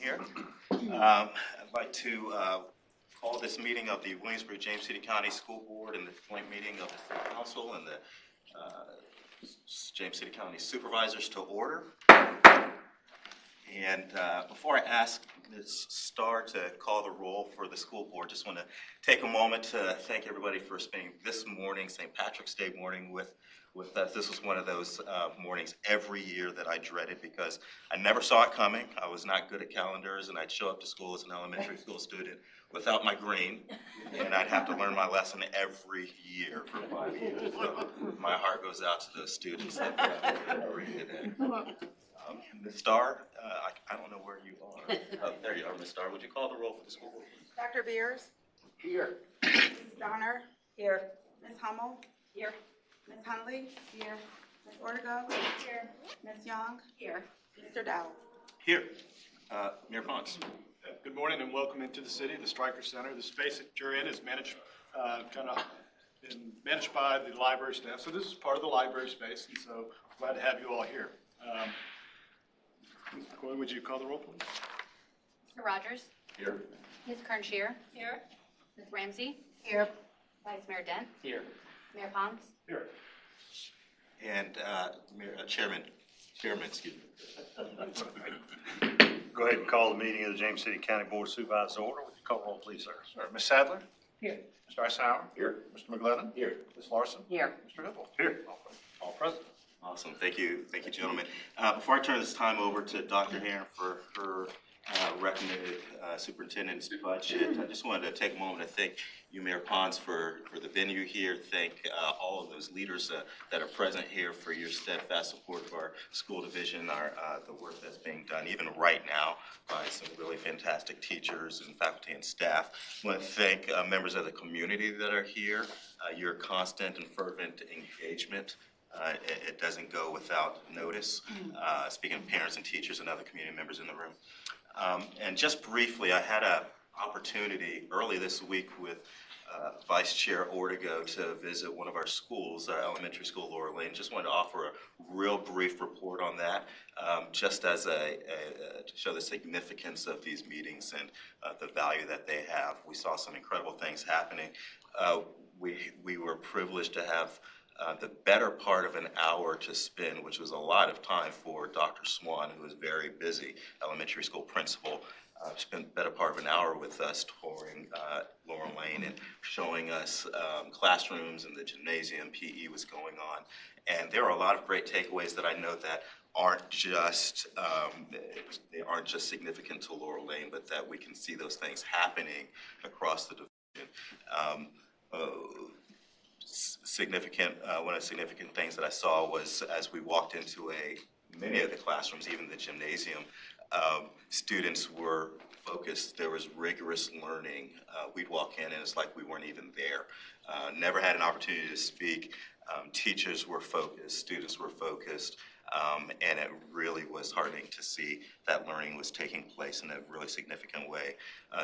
here. I'd like to call this meeting of the Williamsburg-James City County School Board and the joint meeting of the City Council and the James City County Supervisors to order. And before I ask Ms. Starr to call the roll for the school board, just want to take a moment to thank everybody for spending this morning, St. Patrick's Day morning, with us. This was one of those mornings every year that I dreaded because I never saw it coming. I was not good at calendars, and I'd show up to school as an elementary school student without my green, and I'd have to learn my lesson every year for 5 years. So my heart goes out to those students that are reading today. Ms. Starr, I don't know where you are. Oh, there you are, Ms. Starr. Would you call the roll for the school board? Dr. Beers? Here. Mrs. Donner? Here. Ms. Hummel? Here. Ms. Hunley? Here. Ms. Ortego? Here. Ms. Young? Here. Mr. Dow? Here. Mayor Pons. Good morning and welcome into the city, the Stryker Center. The space that you're in is managed managed by the library staff. So this is part of the library space, and so glad to have you all here. Ms. McCoy, would you call the roll, please? Mr. Rogers? Here. Ms. Kernscher? Here. Ms. Ramsey? Here. Vice Mayor Dent? Here. Mayor Pons? Here. And Chairman, excuse me. Go ahead and call the meeting of the James City County Board of Supervisors to order. Would you call the roll, please, sir? Sir, Ms. Sadler? Here. Mr. Eisenhower? Here. Mr. McGlennon? Here. Ms. Larson? Here. Mr. Hipple? Here. All present. Awesome. Thank you, gentlemen. Before I turn this time over to Dr. Heron for her recommended superintendent's budget, I just wanted to take a moment to thank you, Mayor Pons, for the venue here. Thank all of those leaders that are present here for your steadfast support of our school division, the work that's being done, even right now, by some really fantastic teachers and faculty and staff. I want to thank members of the community that are here, your constant and fervent engagement. It doesn't go without notice. Speaking of parents and teachers and other community members in the room. And just briefly, I had an opportunity early this week with Vice Chair Ortego to visit one of our schools, our elementary school, Laura Lane. Just wanted to offer a real brief report on that, just as to show the significance of these meetings and the value that they have. We saw some incredible things happening. We were privileged to have the better part of an hour to spend, which was a lot of time for Dr. Swan, who is very busy, elementary school principal, spent the better part of an hour with us touring Laurel Lane and showing us classrooms and the gymnasium. PE was going on. And there are a lot of great takeaways that I know that aren't just significant to Laurel Lane, but that we can see those things happening across the division. One of the significant things that I saw was as we walked into many of the classrooms, even the gymnasium, students were focused. There was rigorous learning. We'd walk in and it's like we weren't even there. Never had an opportunity to speak. Teachers were focused, students were focused, and it really was heartening to see that learning was taking place in a really significant way.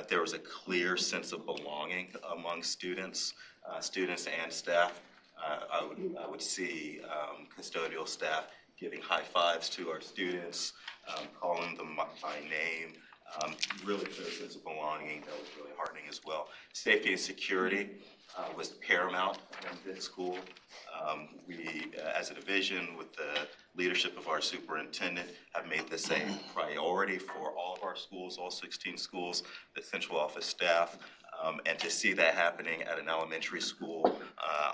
There was a clear sense of belonging among students and staff. I would see custodial staff giving high fives to our students, calling them by name. Really clear sense of belonging. That was really heartening as well. Safety and security was paramount in this school. We, as a division, with the leadership of our superintendent, have made this a priority for all of our schools, all 16 schools, the central office staff. And to see that happening at an elementary school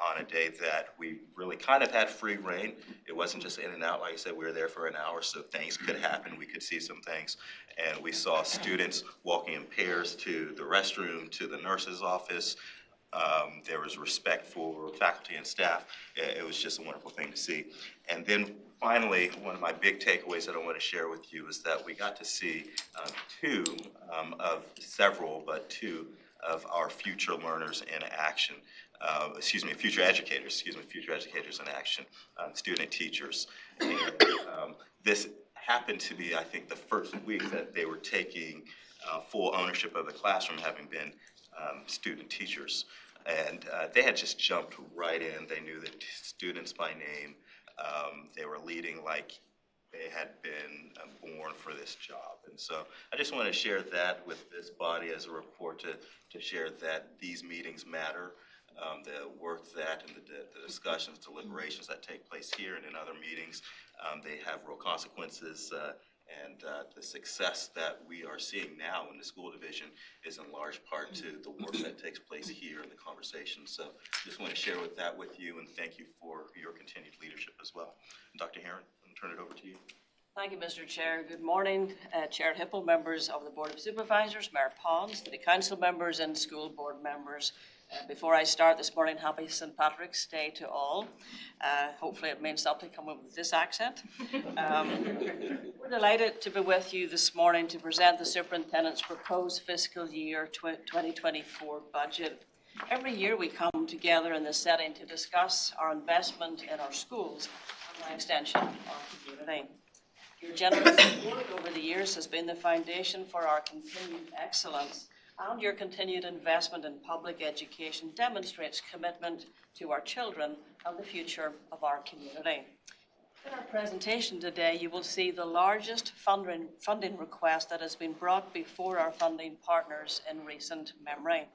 on a day that we really kind of had free reign. It wasn't just in and out. Like I said, we were there for an hour, so things could happen. We could see some things. And we saw students walking in pairs to the restroom, to the nurse's office. There was respect for faculty and staff. It was just a wonderful thing to see. And then finally, one of my big takeaways that I want to share with you is that we got to see two of several, but two of our future learners in action, future educators in action, student teachers. And this happened to be, I think, the first week that they were taking full ownership of the classroom, having been student teachers. And they had just jumped right in. They knew the students by name. They were leading like they had been born for this job. And so I just want to share that with this body as a report to share that these meetings matter. The work that and the discussions, deliberations that take place here and in other meetings, they have real consequences. And the success that we are seeing now in the school division is in large part to the work that takes place here in the conversation. So just want to share that with you and thank you for your continued leadership as well. Dr. Herron, I'm going to turn it over to you. Thank you, Mr. Chair. Good morning, Chair Hippel, members of the Board of Supervisors, Mayor Pons, City Council members and school board members. Before I start this morning, happy St. Patrick's Day to all. Hopefully it means something coming with this accent. We're delighted to be with you this morning to present the Superintendent's proposed fiscal year 2024 budget. Every year we come together in this setting to discuss our investment in our schools and by extension our community. Your generous support over the years has been the foundation for our continued excellence, and your continued investment in public education demonstrates commitment to our children and the future of our community. In our presentation today, you will see the largest funding request that has been brought before our funding partners in recent memory.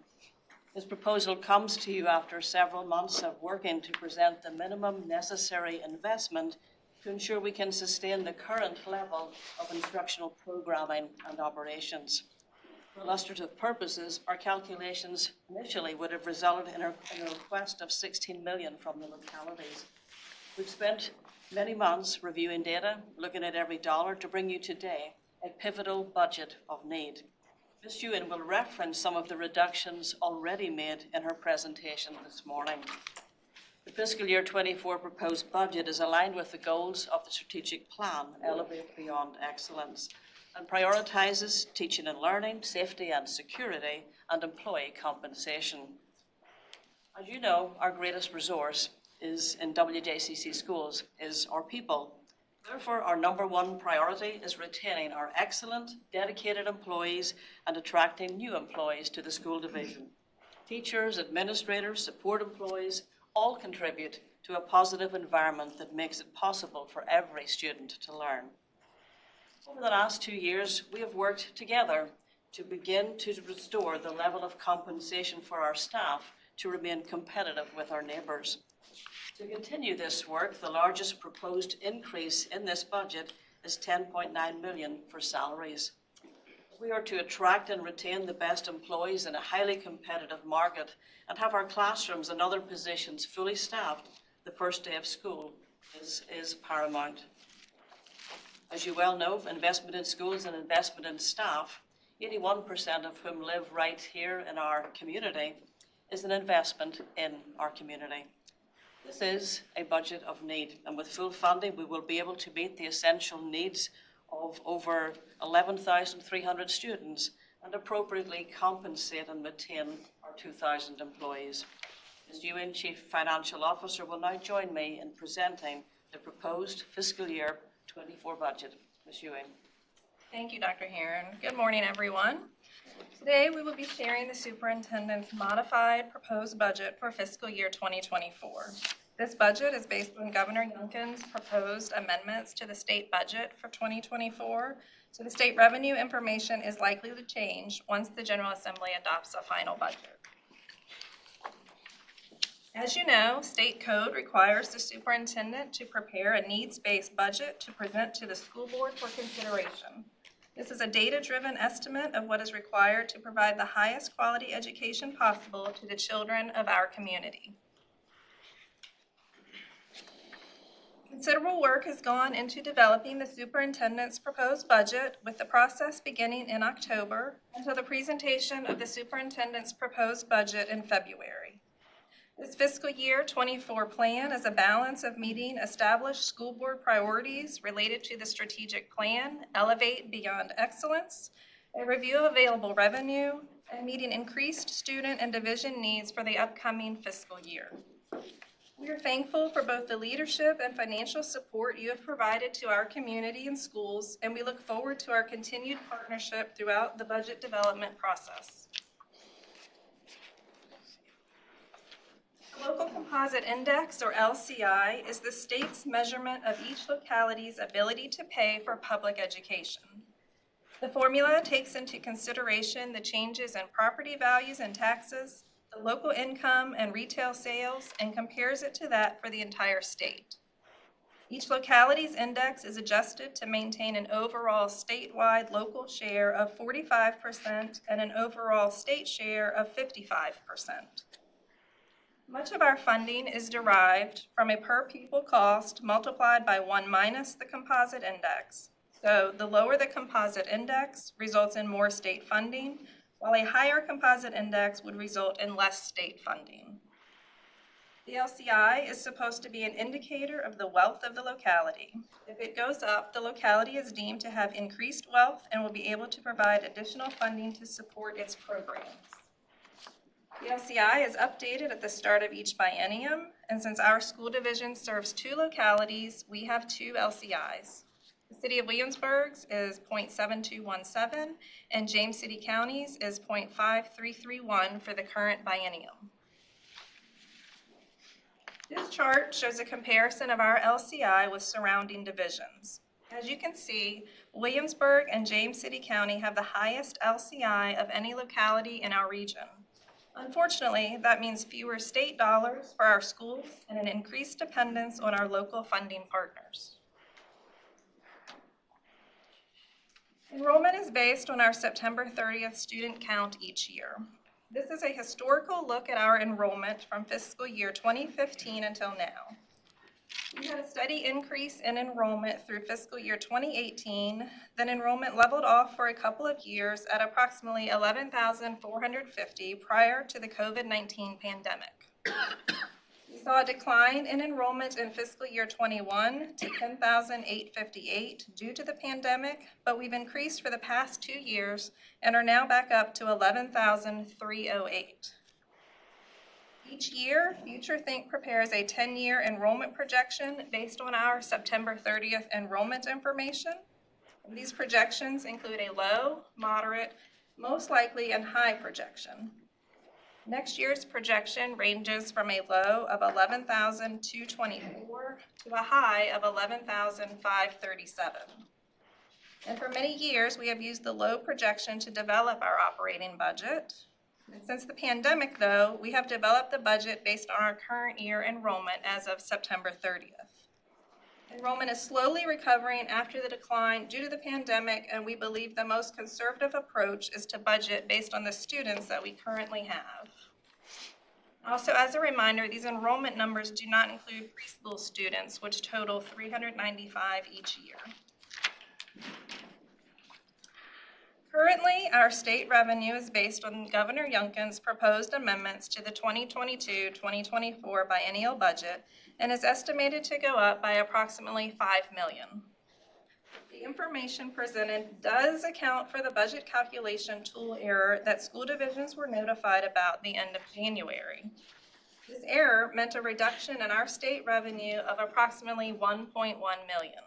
This proposal comes to you after several months of working to present the minimum necessary investment to ensure we can sustain the current level of instructional programming and operations. For illustrative purposes, our calculations initially would have resulted in a request of $16 million from the localities. We've spent many months reviewing data, looking at every dollar to bring you today a pivotal budget of need. Ms. Ewan will reference some of the reductions already made in her presentation this morning. The fiscal year 24 proposed budget is aligned with the goals of the strategic plan, Elevate Beyond Excellence, and prioritizes teaching and learning, safety and security, and employee compensation. As you know, our greatest resource is in WJCC schools is our people. Therefore, our number one priority is retaining our excellent, dedicated employees and attracting new employees to the school division. Teachers, administrators, support employees all contribute to a positive environment that makes it possible for every student to learn. Over the last 2 years, we have worked together to begin to restore the level of compensation for our staff to remain competitive with our neighbours. To continue this work, the largest proposed increase in this budget is $10.9 million for salaries. We are to attract and retain the best employees in a highly competitive market and have our classrooms and other positions fully staffed the first day of school is paramount. As you well know, investment in schools and investment in staff, 81% of whom live right here in our community, is an investment in our community. This is a budget of need, and with full funding, we will be able to meet the essential needs of over 11,300 students and appropriately compensate and maintain our 2,000 employees. Ms. Ewan, Chief Financial Officer, will now join me in presenting the proposed fiscal year 24 budget. Ms. Ewing. Thank you, Dr. Herron. Good morning, everyone. Today, we will be sharing the superintendent's modified proposed budget for fiscal year 2024. This budget is based on Governor Youngkin's proposed amendments to the state budget for 2024. So the state revenue information is likely to change once the General Assembly adopts a final budget. As you know, state code requires the superintendent to prepare a needs-based budget to present to the school board for consideration. This is a data-driven estimate of what is required to provide the highest quality education possible to the children of our community. Considerable work has gone into developing the superintendent's proposed budget, with the process beginning in October until the presentation of the superintendent's proposed budget in February. This fiscal year 24 plan is a balance of meeting established school board priorities related to the strategic plan, Elevate Beyond Excellence, a review of available revenue, and meeting increased student and division needs for the upcoming fiscal year. We are thankful for both the leadership and financial support you have provided to our community and schools, and we look forward to our continued partnership throughout the budget development process. Local Composite Index, or LCI, is the state's measurement of each locality's ability to pay for public education. The formula takes into consideration the changes in property values and taxes, the local income and retail sales, and compares it to that for the entire state. Each locality's index is adjusted to maintain an overall statewide local share of 45% and an overall state share of 55%. Much of our funding is derived from a per pupil cost multiplied by 1 minus the composite index. So the lower the composite index results in more state funding, while a higher composite index would result in less state funding. The LCI is supposed to be an indicator of the wealth of the locality. If it goes up, the locality is deemed to have increased wealth and will be able to provide additional funding to support its programs. The LCI is updated at the start of each biennium, and since our school division serves 2 localities, we have 2 LCIs. The City of Williamsburg's is 0.7217, and James City County's is 0.5331 for the current biennium. This chart shows a comparison of our LCI with surrounding divisions. As you can see, Williamsburg and James City County have the highest LCI of any locality in our region. Unfortunately, that means fewer state dollars for our schools and an increased dependence on our local funding partners. Enrollment is based on our September 30th student count each year. This is a historical look at our enrollment from fiscal year 2015 until now. We had a steady increase in enrollment through fiscal year 2018, then enrollment leveled off for a couple of years at approximately 11,450 prior to the COVID-19 pandemic. We saw a decline in enrollment in fiscal year 21 to 10,858 due to the pandemic, but we've increased for the past 2 years and are now back up to 11,308. Each year, FutureThink prepares a 10-year enrollment projection based on our September 30th enrollment information. These projections include a low, moderate, most likely, and high projection. Next year's projection ranges from a low of 11,224 to a high of 11,537. And for many years, we have used the low projection to develop our operating budget. And since the pandemic, though, we have developed the budget based on our current year enrollment as of September 30th. Enrollment is slowly recovering after the decline due to the pandemic, and we believe the most conservative approach is to budget based on the students that we currently have. Also, as a reminder, these enrollment numbers do not include preschool students, which total 395 each year. Currently, our state revenue is based on Governor Youngkin's proposed amendments to the 2022-2024 biennial budget and is estimated to go up by approximately $5 million. The information presented does account for the budget calculation tool error that school divisions were notified about the end of January. This error meant a reduction in our state revenue of approximately $1.1 million.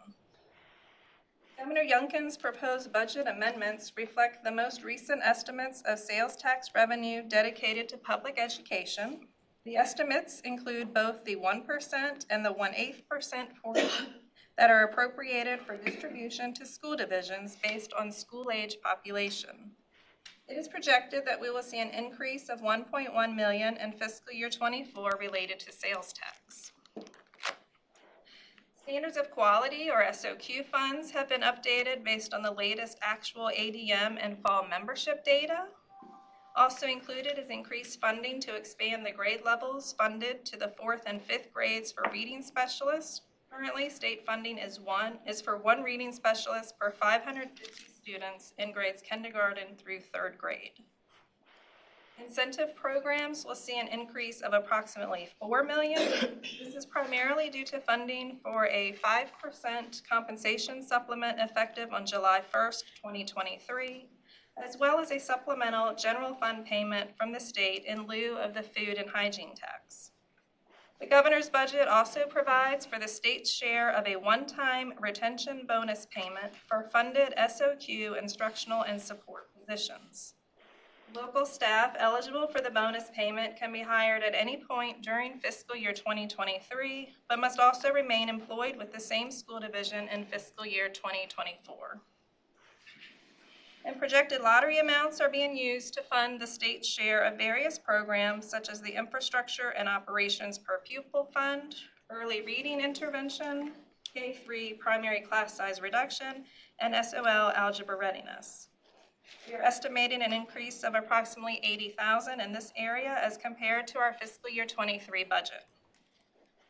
Governor Youngkin's proposed budget amendments reflect the most recent estimates of sales tax revenue dedicated to public education. The estimates include both the 1% and the 1/8% portion that are appropriated for distribution to school divisions based on school-age population. It is projected that we will see an increase of $1.1 million in fiscal year 24 related to sales tax. Standards of quality, or SOQ funds, have been updated based on the latest actual ADM and fall membership data. Also included is increased funding to expand the grade levels funded to the 4th and 5th grades for reading specialists. Currently, state funding is for 1 reading specialist per 550 students in grades kindergarten through 3rd grade. Incentive programs will see an increase of approximately $4 million. This is primarily due to funding for a 5% compensation supplement effective on July 1st, 2023, as well as a supplemental general fund payment from the state in lieu of the food and hygiene tax. The governor's budget also provides for the state's share of a one-time retention bonus payment for funded SOQ instructional and support positions. Local staff eligible for the bonus payment can be hired at any point during fiscal year 2023, but must also remain employed with the same school division in fiscal year 2024. And projected lottery amounts are being used to fund the state's share of various programs such as the Infrastructure and Operations Per Pupil Fund, Early Reading Intervention, K-3 Primary Class Size Reduction, and SOL Algebra Readiness. We are estimating an increase of approximately $80,000 in this area as compared to our fiscal year 23 budget.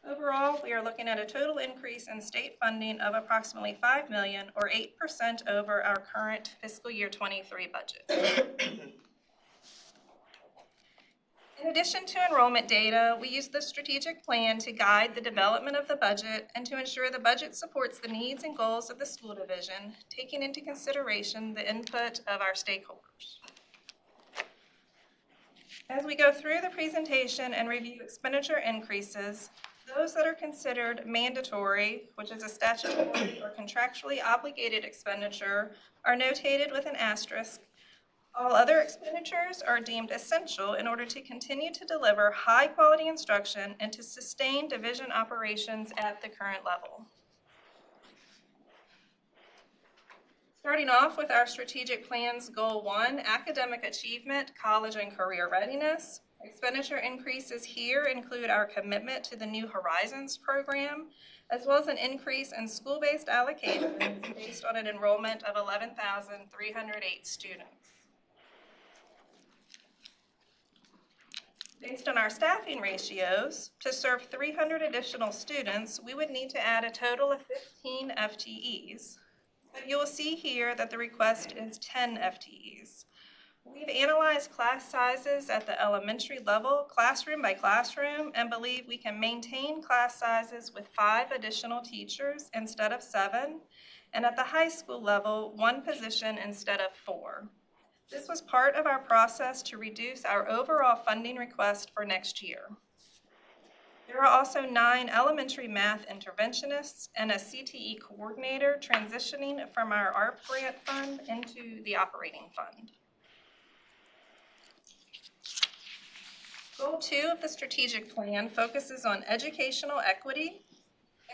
Overall, we are looking at a total increase in state funding of approximately $5 million, or 8% over our current fiscal year 23 budget. In addition to enrollment data, we use the strategic plan to guide the development of the budget and to ensure the budget supports the needs and goals of the school division, taking into consideration the input of our stakeholders. As we go through the presentation and review expenditure increases, those that are considered mandatory, which is a statutory or contractually obligated expenditure, are notated with an asterisk. All other expenditures are deemed essential in order to continue to deliver high-quality instruction and to sustain division operations at the current level. Starting off with our strategic plan's Goal 1, academic achievement, college and career readiness. Expenditure increases here include our commitment to the New Horizons program, as well as an increase in school-based allocations based on an enrollment of 11,308 students. Based on our staffing ratios, to serve 300 additional students, we would need to add a total of 15 FTEs. But you will see here that the request is 10 FTEs. We've analyzed class sizes at the elementary level, classroom by classroom, and believe we can maintain class sizes with 5 additional teachers instead of 7, and at the high school level, 1 position instead of 4. This was part of our process to reduce our overall funding request for next year. There are also 9 elementary math interventionists and a CTE coordinator transitioning from our ARP grant fund into the operating fund. Goal 2 of the strategic plan focuses on educational equity.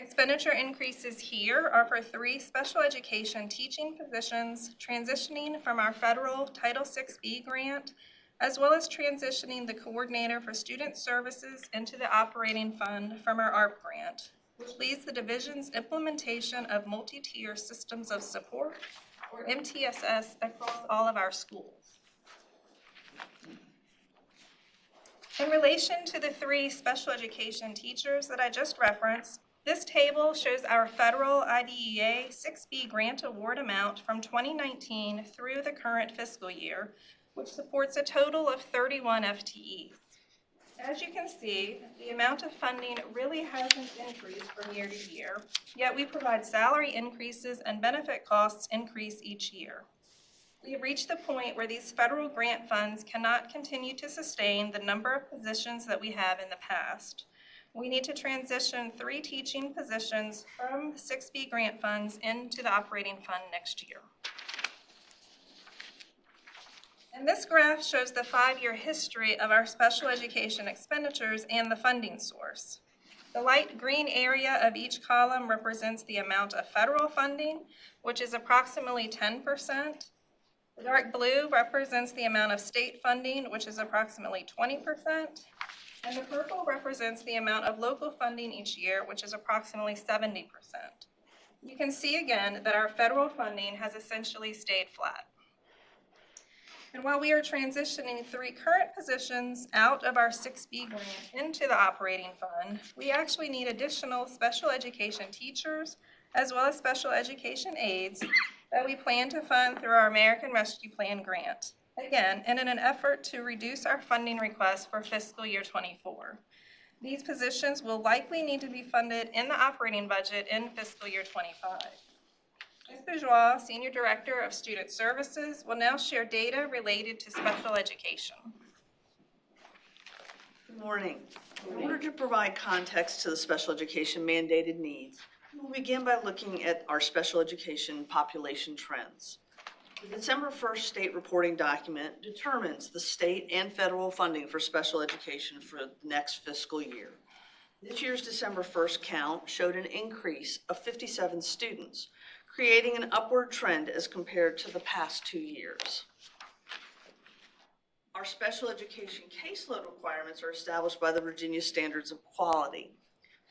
Expenditure increases here are for 3 special education teaching positions transitioning from our federal Title VI-B grant, as well as transitioning the coordinator for student services into the operating fund from our ARP grant, which leads the division's implementation of multi-tier systems of support, or MTSS, across all of our schools. In relation to the 3 special education teachers that I just referenced, this table shows our federal IDEA 6B grant award amount from 2019 through the current fiscal year, which supports a total of 31 FTEs. As you can see, the amount of funding really hasn't increased from year to year, yet we provide salary increases and benefit costs increase each year. We have reached the point where these federal grant funds cannot continue to sustain the number of positions that we have in the past. We need to transition 3 teaching positions from 6B grant funds into the operating fund next year. And this graph shows the 5-year history of our special education expenditures and the funding source. The light green area of each column represents the amount of federal funding, which is approximately 10%. The dark blue represents the amount of state funding, which is approximately 20%. And the purple represents the amount of local funding each year, which is approximately 70%. You can see again that our federal funding has essentially stayed flat. And while we are transitioning 3 current positions out of our 6B grant into the operating fund, we actually need additional special education teachers as well as special education aides that we plan to fund through our American Rescue Plan grant. Again, and in an effort to reduce our funding request for fiscal year 24. These positions will likely need to be funded in the operating budget in fiscal year 25. Ms. Bourgeois, Senior Director of Student Services, will now share data related to special education. Good morning. In order to provide context to the special education mandated needs, we'll begin by looking at our special education population trends. The December 1st state reporting document determines the state and federal funding for special education for the next fiscal year. This year's December 1st count showed an increase of 57 students, creating an upward trend as compared to the past 2 years. Our special education caseload requirements are established by the Virginia Standards of Quality.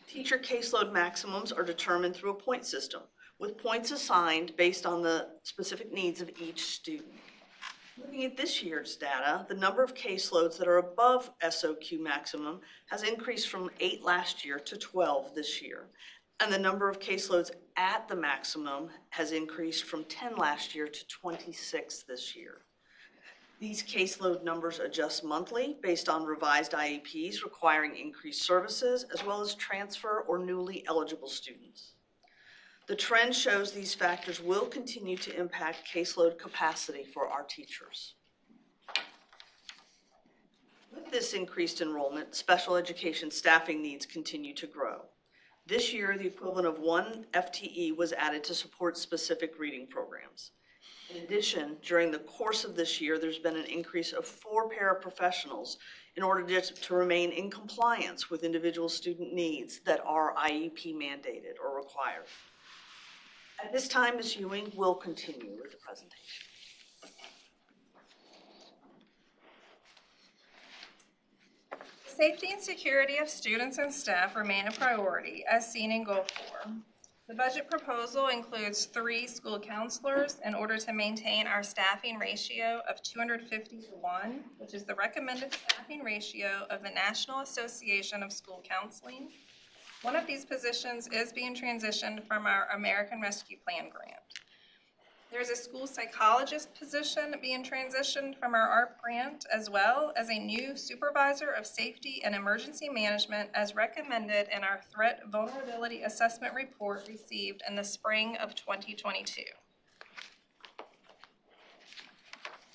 Teacher caseload maximums are determined through a point system, with points assigned based on the specific needs of each student. Looking at this year's data, the number of caseloads that are above SOQ maximum has increased from 8 last year to 12 this year, and the number of caseloads at the maximum has increased from 10 last year to 26 this year. These caseload numbers adjust monthly based on revised IEPs requiring increased services, as well as transfer or newly eligible students. The trend shows these factors will continue to impact caseload capacity for our teachers. With this increased enrollment, special education staffing needs continue to grow. This year, the equivalent of 1 FTE was added to support specific reading programs. In addition, during the course of this year, there's been an increase of 4 paraprofessionals in order to remain in compliance with individual student needs that are IEP mandated or required. At this time, Ms. Ewing will continue with the presentation. Safety and security of students and staff remain a priority, as seen in Goal 4. The budget proposal includes 3 school counselors in order to maintain our staffing ratio of 250-1, which is the recommended staffing ratio of the National Association of School Counseling. One of these positions is being transitioned from our American Rescue Plan grant. There's a school psychologist position being transitioned from our ARP grant, as well as a new supervisor of safety and emergency management as recommended in our threat vulnerability assessment report received in the spring of 2022.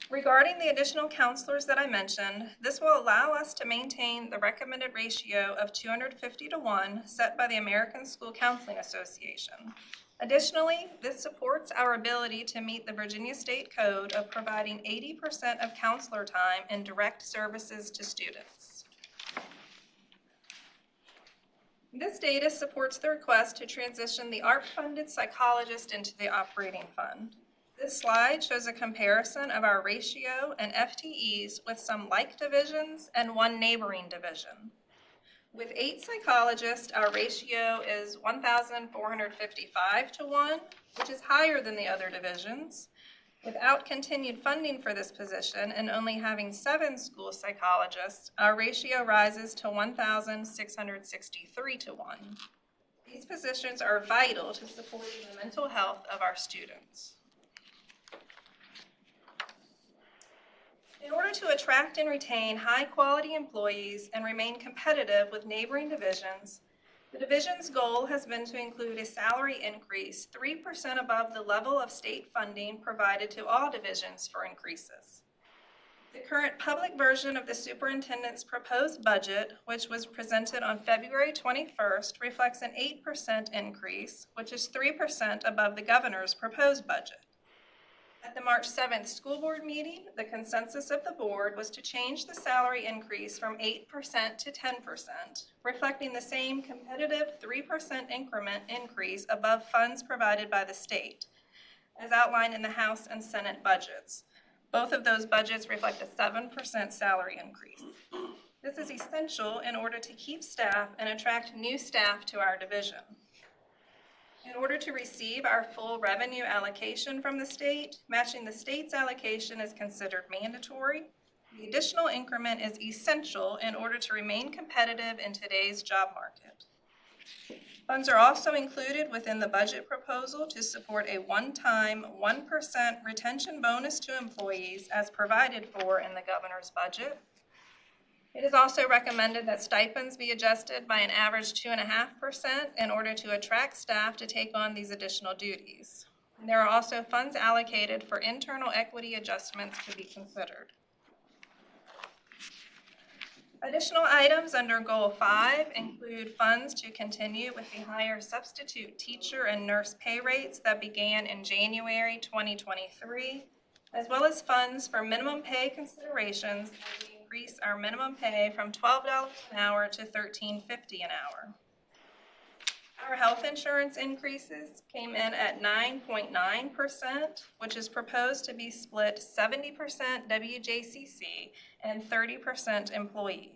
Regarding the additional counselors that I mentioned, this will allow us to maintain the recommended ratio of 250-1 set by the American School Counseling Association. Additionally, this supports our ability to meet the Virginia State Code of providing 80% of counselor time in direct services to students. This data supports the request to transition the ARP-funded psychologist into the operating fund. This slide shows a comparison of our ratio and FTEs with some like divisions and 1 neighboring division. With 8 psychologists, our ratio is 1,455-1, which is higher than the other divisions. Without continued funding for this position and only having 7 school psychologists, our ratio rises to 1,663-1. These positions are vital to supporting the mental health of our students. In order to attract and retain high-quality employees and remain competitive with neighboring divisions, the division's goal has been to include a salary increase 3% above the level of state funding provided to all divisions for increases. The current public version of the superintendent's proposed budget, which was presented on February 21st, reflects an 8% increase, which is 3% above the governor's proposed budget. At the March 7th school board meeting, the consensus of the board was to change the salary increase from 8% to 10%, reflecting the same competitive 3% increment increase above funds provided by the state, as outlined in the House and Senate budgets. Both of those budgets reflect a 7% salary increase. This is essential in order to keep staff and attract new staff to our division. In order to receive our full revenue allocation from the state, matching the state's allocation is considered mandatory. The additional increment is essential in order to remain competitive in today's job market. Funds are also included within the budget proposal to support a one-time 1% retention bonus to employees as provided for in the governor's budget. It is also recommended that stipends be adjusted by an average 2.5% in order to attract staff to take on these additional duties. And there are also funds allocated for internal equity adjustments to be considered. Additional items under Goal 5 include funds to continue with the higher substitute teacher and nurse pay rates that began in January 2023 as well as funds for minimum pay considerations as we increase our minimum pay from $12 an hour to $13.50 an hour. Our health insurance increases came in at 9.9%, which is proposed to be split 70% WJCC and 30% employees.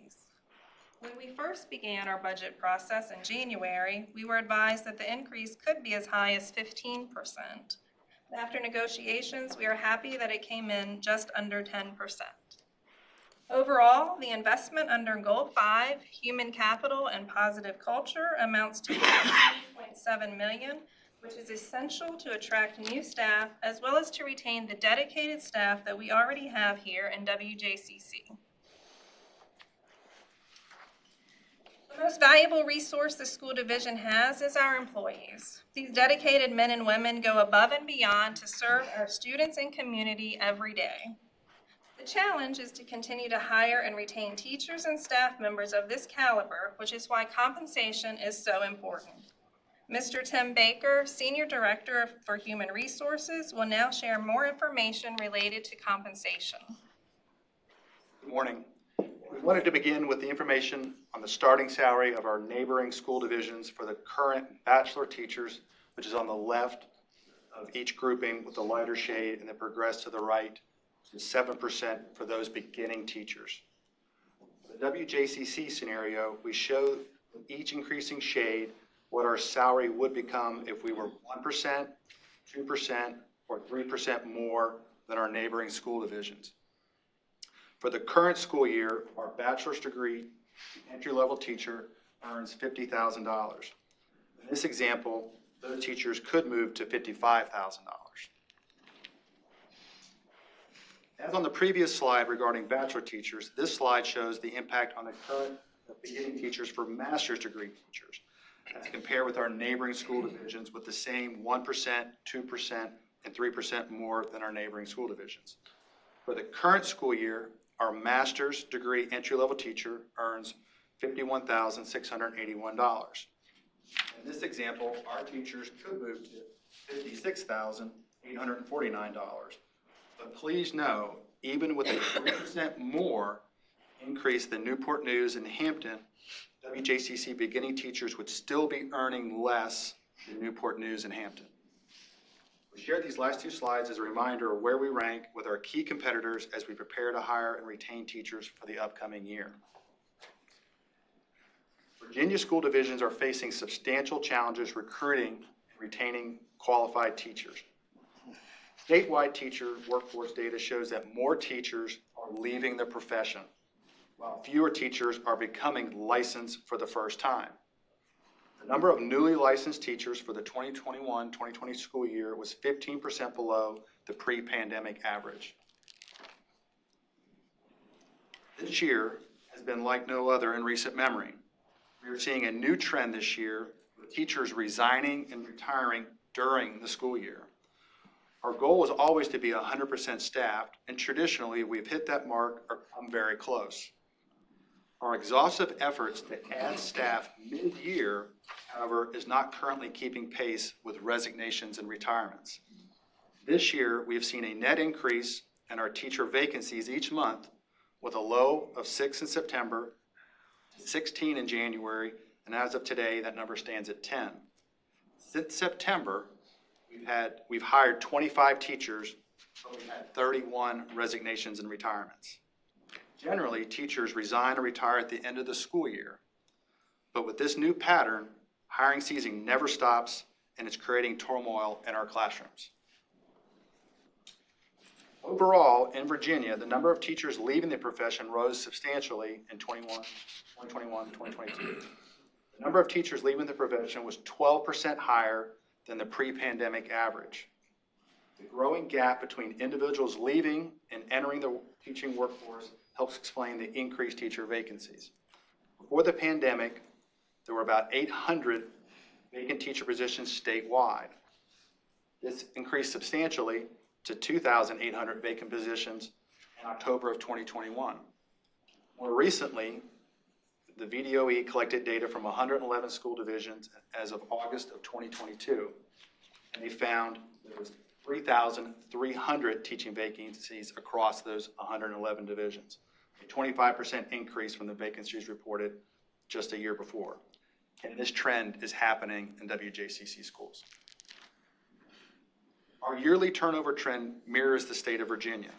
When we first began our budget process in January, we were advised that the increase could be as high as 15%. After negotiations, we are happy that it came in just under 10%. Overall, the investment under Goal 5, Human Capital and Positive Culture, amounts to $15.7 million, which is essential to attract new staff as well as to retain the dedicated staff that we already have here in WJCC. The most valuable resource the school division has is our employees. These dedicated men and women go above and beyond to serve our students and community every day. The challenge is to continue to hire and retain teachers and staff members of this caliber, which is why compensation is so important. Mr. Tim Baker, Senior Director for Human Resources, will now share more information related to compensation. Good morning. We wanted to begin with the information on the starting salary of our neighboring school divisions for the current bachelor teachers, which is on the left of each grouping with the lighter shade, and then progress to the right to 7% for those beginning teachers. For the WJCC scenario, we show each increasing shade what our salary would become if we were 1%, 2%, or 3% more than our neighboring school divisions. For the current school year, our bachelor's degree entry-level teacher earns $50,000. In this example, those teachers could move to $55,000. As on the previous slide regarding bachelor teachers, this slide shows the impact on the current beginning teachers for master's degree teachers as compared with our neighboring school divisions with the same 1%, 2%, and 3% more than our neighboring school divisions. For the current school year, our master's degree entry-level teacher earns $51,681. In this example, our teachers could move to $56,849. But please know, even with a 3% more increase than Newport News and Hampton, WJCC beginning teachers would still be earning less than Newport News and Hampton. We share these last two slides as a reminder of where we rank with our key competitors as we prepare to hire and retain teachers for the upcoming year. Virginia school divisions are facing substantial challenges recruiting and retaining qualified teachers. Statewide teacher workforce data shows that more teachers are leaving the profession, while fewer teachers are becoming licensed for the first time. The number of newly licensed teachers for the 2021-2020 school year was 15% below the pre-pandemic average. This year has been like no other in recent memory. We are seeing a new trend this year with teachers resigning and retiring during the school year. Our goal was always to be 100% staffed, and traditionally we've hit that mark or come very close. Our exhaustive efforts to add staff mid-year, however, is not currently keeping pace with resignations and retirements. This year, we have seen a net increase in our teacher vacancies each month, with a low of 6 in September, 16 in January, and as of today, that number stands at 10. Since September, we've hired 25 teachers, but we've had 31 resignations and retirements. Generally, teachers resign or retire at the end of the school year. But with this new pattern, hiring season never stops, and it's creating turmoil in our classrooms. Overall, in Virginia, the number of teachers leaving the profession rose substantially in 2021 and 2022. The number of teachers leaving the profession was 12% higher than the pre-pandemic average. The growing gap between individuals leaving and entering the teaching workforce helps explain the increased teacher vacancies. Before the pandemic, there were about 800 vacant teacher positions statewide. This increased substantially to 2,800 vacant positions in October of 2021. More recently, the VDOE collected data from 111 school divisions as of August of 2022, and they found there was 3,300 teaching vacancies across those 111 divisions, a 25% increase from the vacancies reported just a year before. And this trend is happening in WJCC schools. Our yearly turnover trend mirrors the state of Virginia.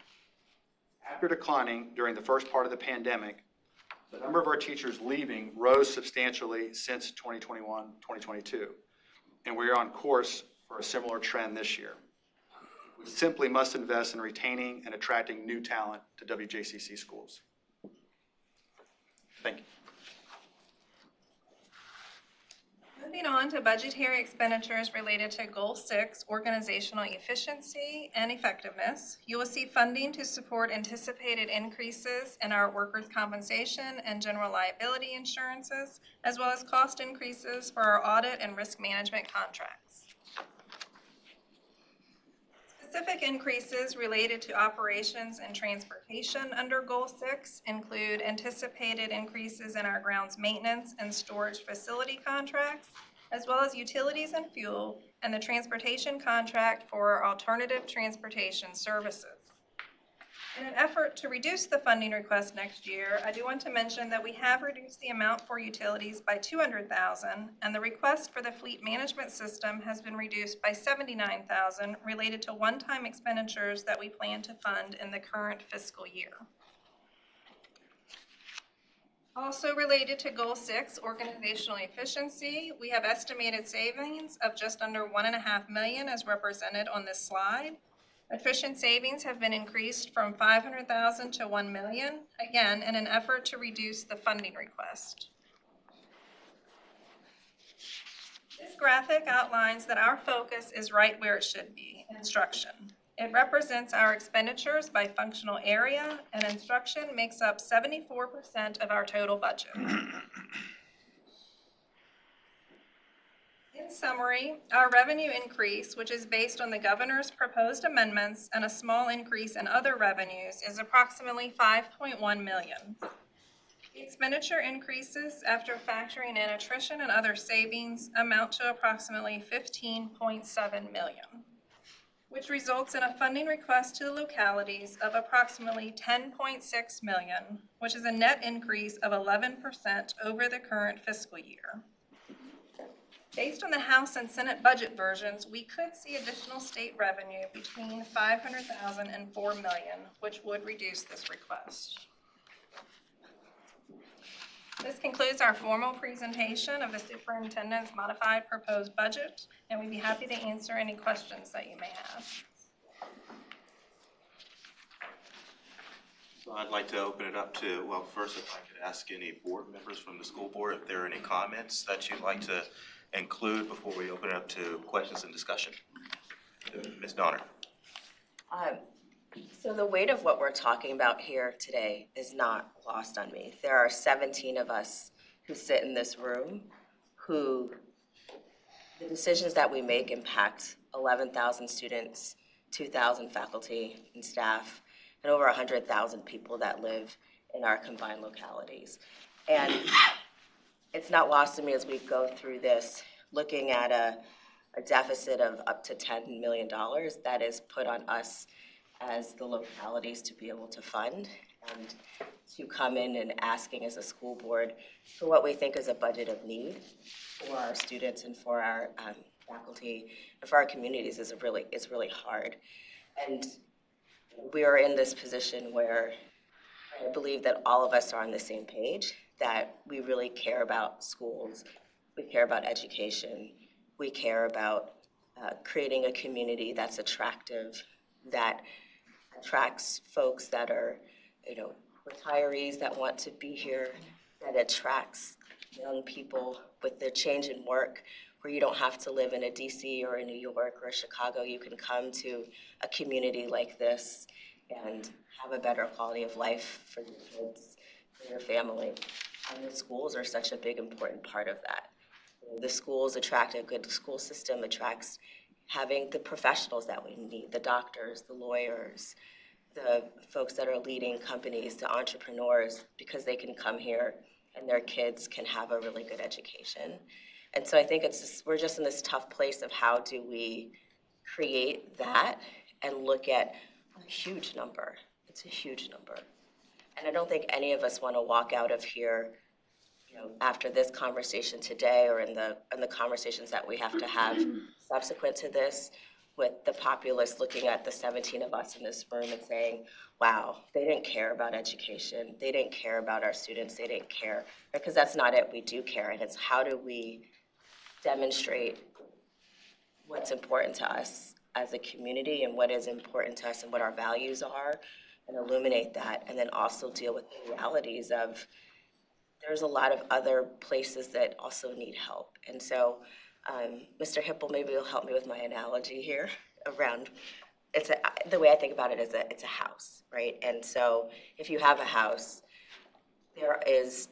After declining during the first part of the pandemic, the number of our teachers leaving rose substantially since 2021, 2022, and we are on course for a similar trend this year. We simply must invest in retaining and attracting new talent to WJCC schools. Thank you. Moving on to budgetary expenditures related to Goal 6, organizational efficiency and effectiveness, you will see funding to support anticipated increases in our workers' compensation and general liability insurances, as well as cost increases for our audit and risk management contracts. Specific increases related to operations and transportation under Goal 6 include anticipated increases in our grounds maintenance and storage facility contracts, as well as utilities and fuel, and the transportation contract for our alternative transportation services. In an effort to reduce the funding request next year, I do want to mention that we have reduced the amount for utilities by $200,000, and the request for the fleet management system has been reduced by $79,000 related to one-time expenditures that we plan to fund in the current fiscal year. Also related to Goal 6, organizational efficiency, we have estimated savings of just under $1.5 million as represented on this slide. Attrition savings have been increased from $500,000 to $1 million, again, in an effort to reduce the funding request. This graphic outlines that our focus is right where it should be, instruction. It represents our expenditures by functional area, and instruction makes up 74% of our total budget. In summary, our revenue increase, which is based on the governor's proposed amendments and a small increase in other revenues, is approximately $5.1 million. The expenditure increases after factoring in attrition and other savings amount to approximately $15.7 million, which results in a funding request to the localities of approximately $10.6 million, which is a net increase of 11% over the current fiscal year. Based on the House and Senate budget versions, we could see additional state revenue between $500,000 and $4 million, which would reduce this request. This concludes our formal presentation of the superintendent's modified proposed budget, and we'd be happy to answer any questions that you may have. So I'd like to open it up to, well, first, if I could ask any board members from the school board if there are any comments that you'd like to include before we open it up to questions and discussion. Ms. Donner. So the weight of what we're talking about here today is not lost on me. There are 17 of us who sit in this room who the decisions that we make impact 11,000 students, 2,000 faculty and staff, and over 100,000 people that live in our combined localities. And it's not lost to me as we go through this, looking at a deficit of up to $10 million that is put on us as the localities to be able to fund, and to come in and asking as a school board for what we think is a budget of need for our students and for our faculty and for our communities is really hard. And we are in this position where I believe that all of us are on the same page, that we really care about schools, we care about education, we care about creating a community that's attractive, that attracts folks that are, retirees that want to be here, that attracts young people with their change in work, where you don't have to live in a DC or a New York or a Chicago. You can come to a community like this and have a better quality of life for your kids, for your family. And the schools are such a big, important part of that. The schools attract, a good school system attracts having the professionals that we need, the doctors, the lawyers, the folks that are leading companies, the entrepreneurs, because they can come here and their kids can have a really good education. And so I think we're just in this tough place of how do we create that and look at a huge number. It's a huge number. And I don't think any of us want to walk out of here, after this conversation today or in the conversations that we have to have subsequent to this, with the populace looking at the 17 of us in this room and saying, wow, they didn't care about education. They didn't care about our students. They didn't care. Because that's not it. We do care. And it's how do we demonstrate what's important to us as a community and what is important to us and what our values are, and illuminate that, and then also deal with the realities of there's a lot of other places that also need help. And so, Mr. Hipple, maybe you'll help me with my analogy here around, the way I think about it is that it's a house, right? And so if you have a house,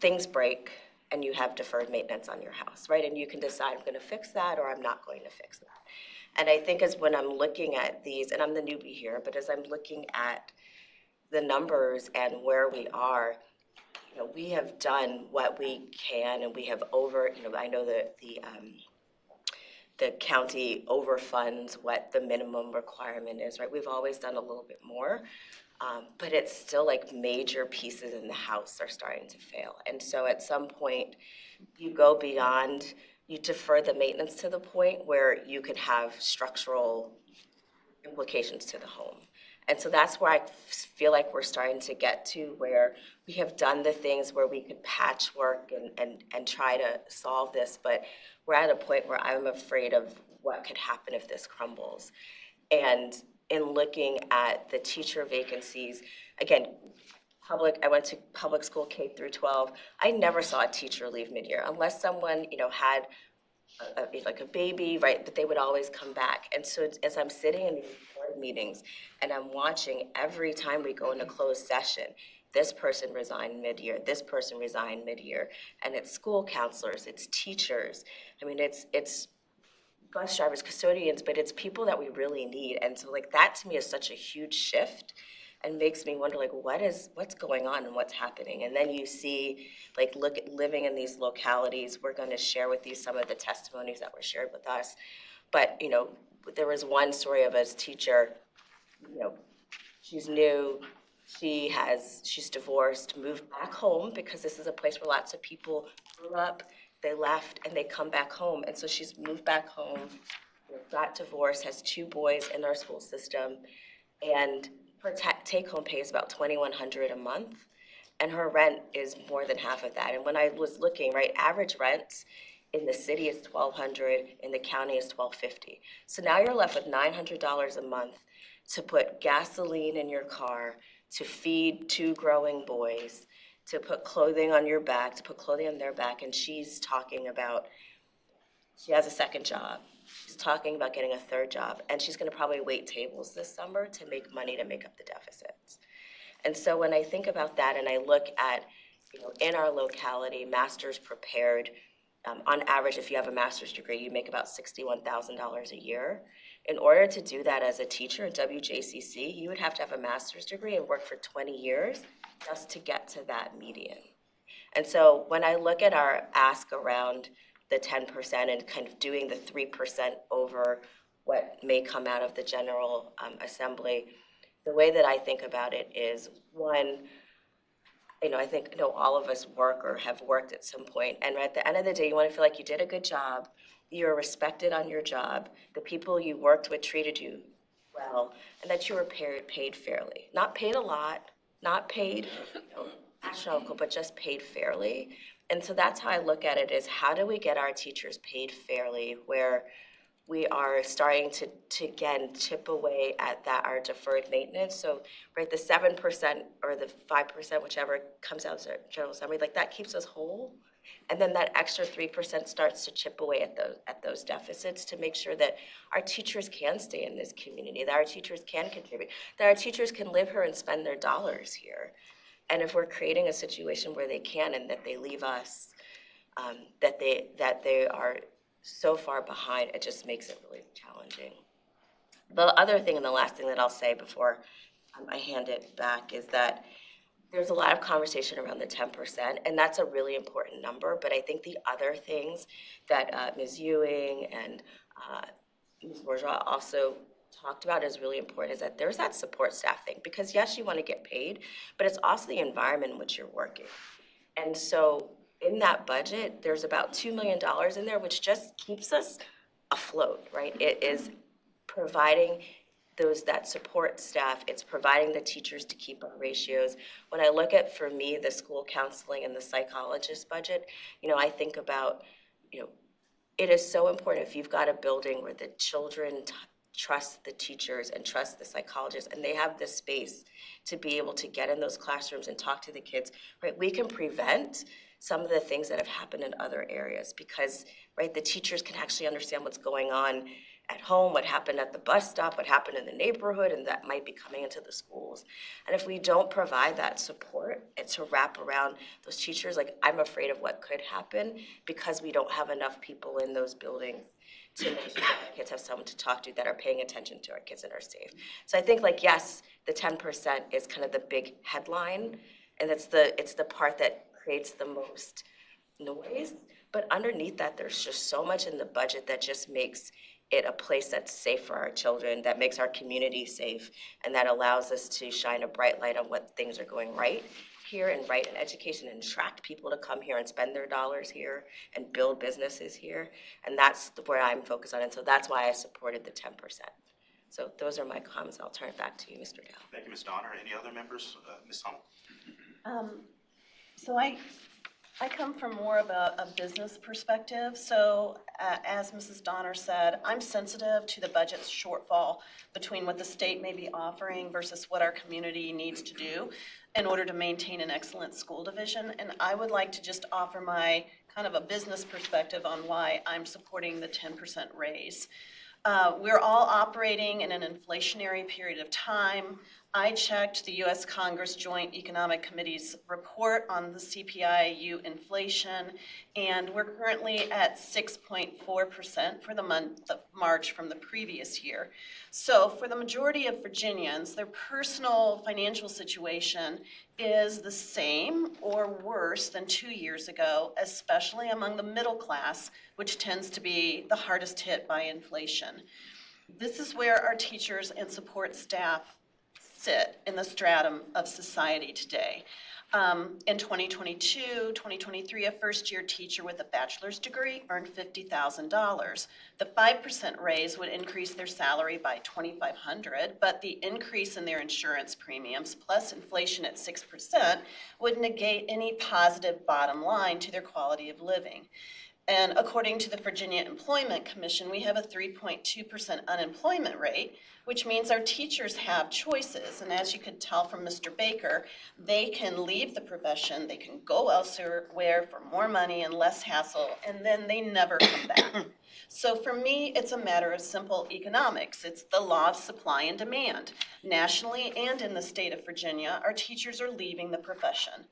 things break and you have deferred maintenance on your house, right? And you can decide, I'm gonna fix that or I'm not going to fix that. And I think as when I'm looking at these, and I'm the newbie here, but as I'm looking at the numbers and where we are, we have done what we can, and we have I know that the county overfunds what the minimum requirement is, right? We've always done a little bit more, but it's still like major pieces in the house are starting to fail. And so at some point, you go beyond, you defer the maintenance to the point where you could have structural implications to the home. And so that's where I feel like we're starting to get to, where we have done the things where we could patchwork and try to solve this, but we're at a point where I'm afraid of what could happen if this crumbles. And in looking at the teacher vacancies, again, I went to public school K through 12. I never saw a teacher leave mid-year unless someone, had like a baby, right? But they would always come back. And so as I'm sitting in these board meetings and I'm watching every time we go into closed session, this person resigned mid-year, this person resigned mid-year, and it's school counselors, it's teachers. I mean, it's bus drivers, custodians, but it's people that we really need. And so like that to me is such a huge shift and makes me wonder like what's going on and what's happening. And then you see like living in these localities. We're going to share with you some of the testimonies that were shared with us. But there was one story of a teacher, she's new, she's divorced, moved back home because this is a place where lots of people grew up, they left and they come back home. And so she's moved back home, got divorced, has 2 boys in our school system, and her take-home pay is about $2,100 a month, and her rent is more than half of that. And when I was looking, right, average rent in the city is $1,200, in the county is $1,250. So now you're left with $900 a month to put gasoline in your car, to feed 2 growing boys, to put clothing on your back, to put clothing on their back. And she's talking about, she has a second job. She's talking about getting a 3rd job, and she's gonna probably wait tables this summer to make money to make up the deficits. And so when I think about that and I look at, in our locality, masters prepared, on average, if you have a master's degree, you make about $61,000 a year. In order to do that as a teacher at WJCC, you would have to have a master's degree and work for 20 years just to get to that median. And so when I look at our ask around the 10% and kind of doing the 3% over what may come out of the General Assembly, the way that I think about it is, one, I think all of us work or have worked at some point, and at the end of the day, you want to feel like you did a good job, you're respected on your job, the people you worked with treated you well, and that you were paid fairly. Not paid a lot, not paid astronomical, but just paid fairly. And so that's how I look at it, is how do we get our teachers paid fairly, where we are starting to again chip away at that, our deferred maintenance. So right, the 7% or the 5%, whichever comes out of the General Assembly, like that keeps us whole. And then that extra 3% starts to chip away at those deficits to make sure that our teachers can stay in this community, that our teachers can contribute, that our teachers can live here and spend their dollars here. And if we're creating a situation where they can and that they leave us, that they are so far behind, it just makes it really challenging. The other thing and the last thing that I'll say before I hand it back is that there's a lot of conversation around the 10%, and that's a really important number. But I think the other things that Ms. Ewing and Ms. Bourgeois also talked about is really important is that there's that support staff thing. Because yes, you want to get paid, but it's also the environment in which you're working. And so in that budget, there's about $2 million in there, which just keeps us afloat, right? It is providing that support staff, it's providing the teachers to keep our ratios. When I look at, for me, the school counseling and the psychologist budget, I think about, it is so important if you've got a building where the children trust the teachers and trust the psychologists, and they have the space to be able to get in those classrooms and talk to the kids, right? We can prevent some of the things that have happened in other areas because, right, the teachers can actually understand what's going on at home, what happened at the bus stop, what happened in the neighborhood, and that might be coming into the schools. And if we don't provide that support and to wrap around those teachers, like I'm afraid of what could happen because we don't have enough people in those buildings to make sure that our kids have someone to talk to that are paying attention to our kids and are safe. So I think yes, the 10% is kind of the big headline, and it's the part that creates the most noise. But underneath that, there's just so much in the budget that just makes it a place that's safe for our children, that makes our community safe, and that allows us to shine a bright light on what things are going right here and right in education and attract people to come here and spend their dollars here and build businesses here. And that's where I'm focused on. And so that's why I supported the 10%. So those are my comments. I'll turn it back to you, Mr. Dow. Thank you, Ms. Donner. Any other members? Ms. Hummel? So I come from more of a business perspective. So as Mrs. Donner said, I'm sensitive to the budget shortfall between what the state may be offering versus what our community needs to do in order to maintain an excellent school division. And I would like to just offer my kind of a business perspective on why I'm supporting the 10% raise. We're all operating in an inflationary period of time. I checked the U.S. Congress Joint Economic Committee's report on the CPI-U inflation, and we're currently at 6.4% for the month of March from the previous year. So for the majority of Virginians, their personal financial situation is the same or worse than 2 years ago, especially among the middle class, which tends to be the hardest hit by inflation. This is where our teachers and support staff sit in the stratum of society today. In 2022, 2023, a first-year teacher with a bachelor's degree earned $50,000. The 5% raise would increase their salary by $2,500, but the increase in their insurance premiums plus inflation at 6% would negate any positive bottom line to their quality of living. And according to the Virginia Employment Commission, we have a 3.2% unemployment rate, which means our teachers have choices. And as you could tell from Mr. Baker, they can leave the profession, they can go elsewhere for more money and less hassle, and then they never come back. So for me, it's a matter of simple economics. It's the law of supply and demand. Nationally and in the state of Virginia, our teachers are leaving the profession.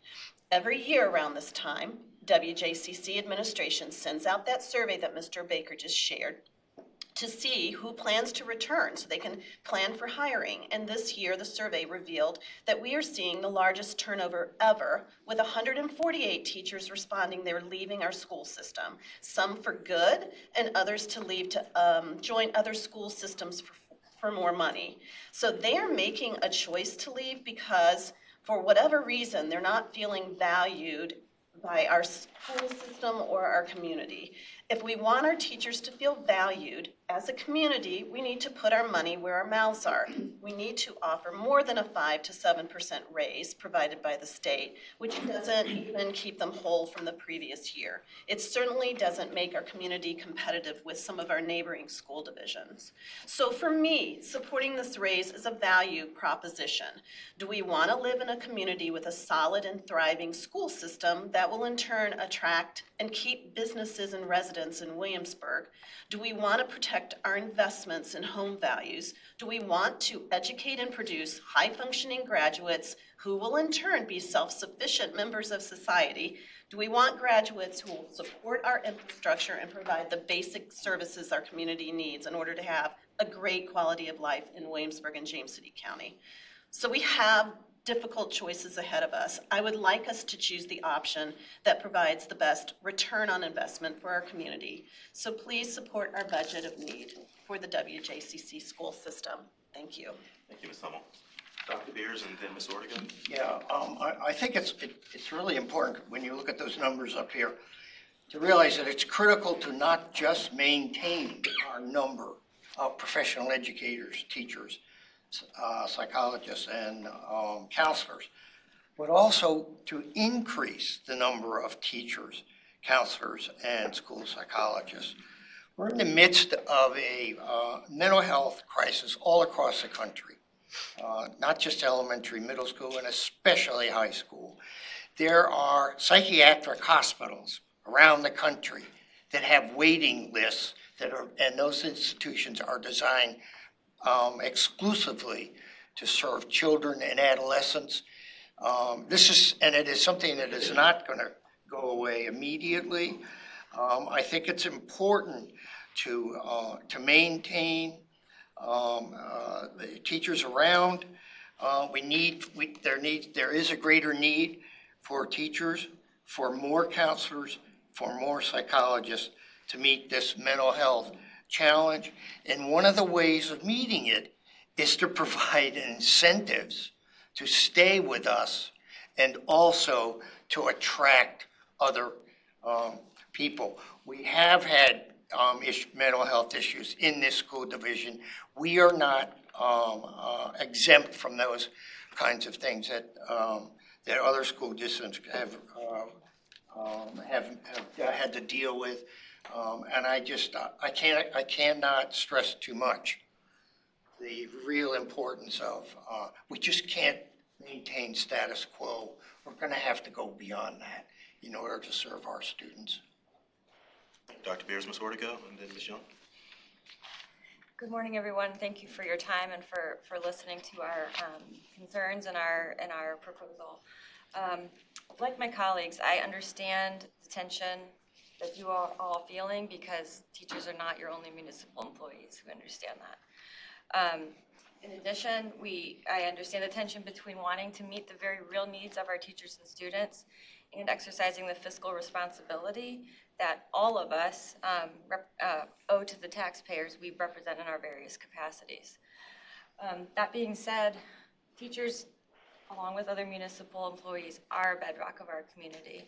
Every year around this time, WJCC administration sends out that survey that Mr. Baker just shared to see who plans to return so they can plan for hiring. And this year, the survey revealed that we are seeing the largest turnover ever, with 148 teachers responding they're leaving our school system, some for good and others to leave to join other school systems for more money. So they are making a choice to leave because for whatever reason, they're not feeling valued by our school system or our community. If we want our teachers to feel valued as a community, we need to put our money where our mouths are. We need to offer more than a 5 to 7% raise provided by the state, which doesn't even keep them whole from the previous year. It certainly doesn't make our community competitive with some of our neighboring school divisions. So for me, supporting this raise is a value proposition. Do we want to live in a community with a solid and thriving school system that will in turn attract and keep businesses and residents in Williamsburg? Do we want to protect our investments in home values? Do we want to educate and produce high-functioning graduates who will in turn be self-sufficient members of society? Do we want graduates who will support our infrastructure and provide the basic services our community needs in order to have a great quality of life in Williamsburg and James City County? So we have difficult choices ahead of us. I would like us to choose the option that provides the best return on investment for our community. So please support our budget of need for the WJCC school system. Thank you. Thank you, Ms. Hummel. Dr. Beers and then Ms. Ortega. Yeah, I think it's really important when you look at those numbers up here to realize that it's critical to not just maintain our number of professional educators, teachers, psychologists, and counselors, but also to increase the number of teachers, counselors, and school psychologists. We're in the midst of a mental health crisis all across the country, not just elementary, middle school, and especially high school. There are psychiatric hospitals around the country that have waiting lists and those institutions are designed exclusively to serve children and adolescents. It is something that is not going to go away immediately. I think it's important to maintain the teachers around. There is a greater need for teachers, for more counselors, for more psychologists to meet this mental health challenge. And one of the ways of meeting it is to provide incentives to stay with us and also to attract other people. We have had mental health issues in this school division. We are not exempt from those kinds of things that other school districts have had to deal with. And I cannot stress too much the real importance of, we just can't maintain status quo. We're going to have to go beyond that in order to serve our students. Dr. Beers, Ms. Ortega, and then Ms. Young. Good morning, everyone. Thank you for your time and for listening to our concerns and our proposal. Like my colleagues, I understand the tension that you are all feeling because teachers are not your only municipal employees. We understand that. In addition, I understand the tension between wanting to meet the very real needs of our teachers and students and exercising the fiscal responsibility that all of us owe to the taxpayers we represent in our various capacities. That being said, teachers, along with other municipal employees, are a bedrock of our community.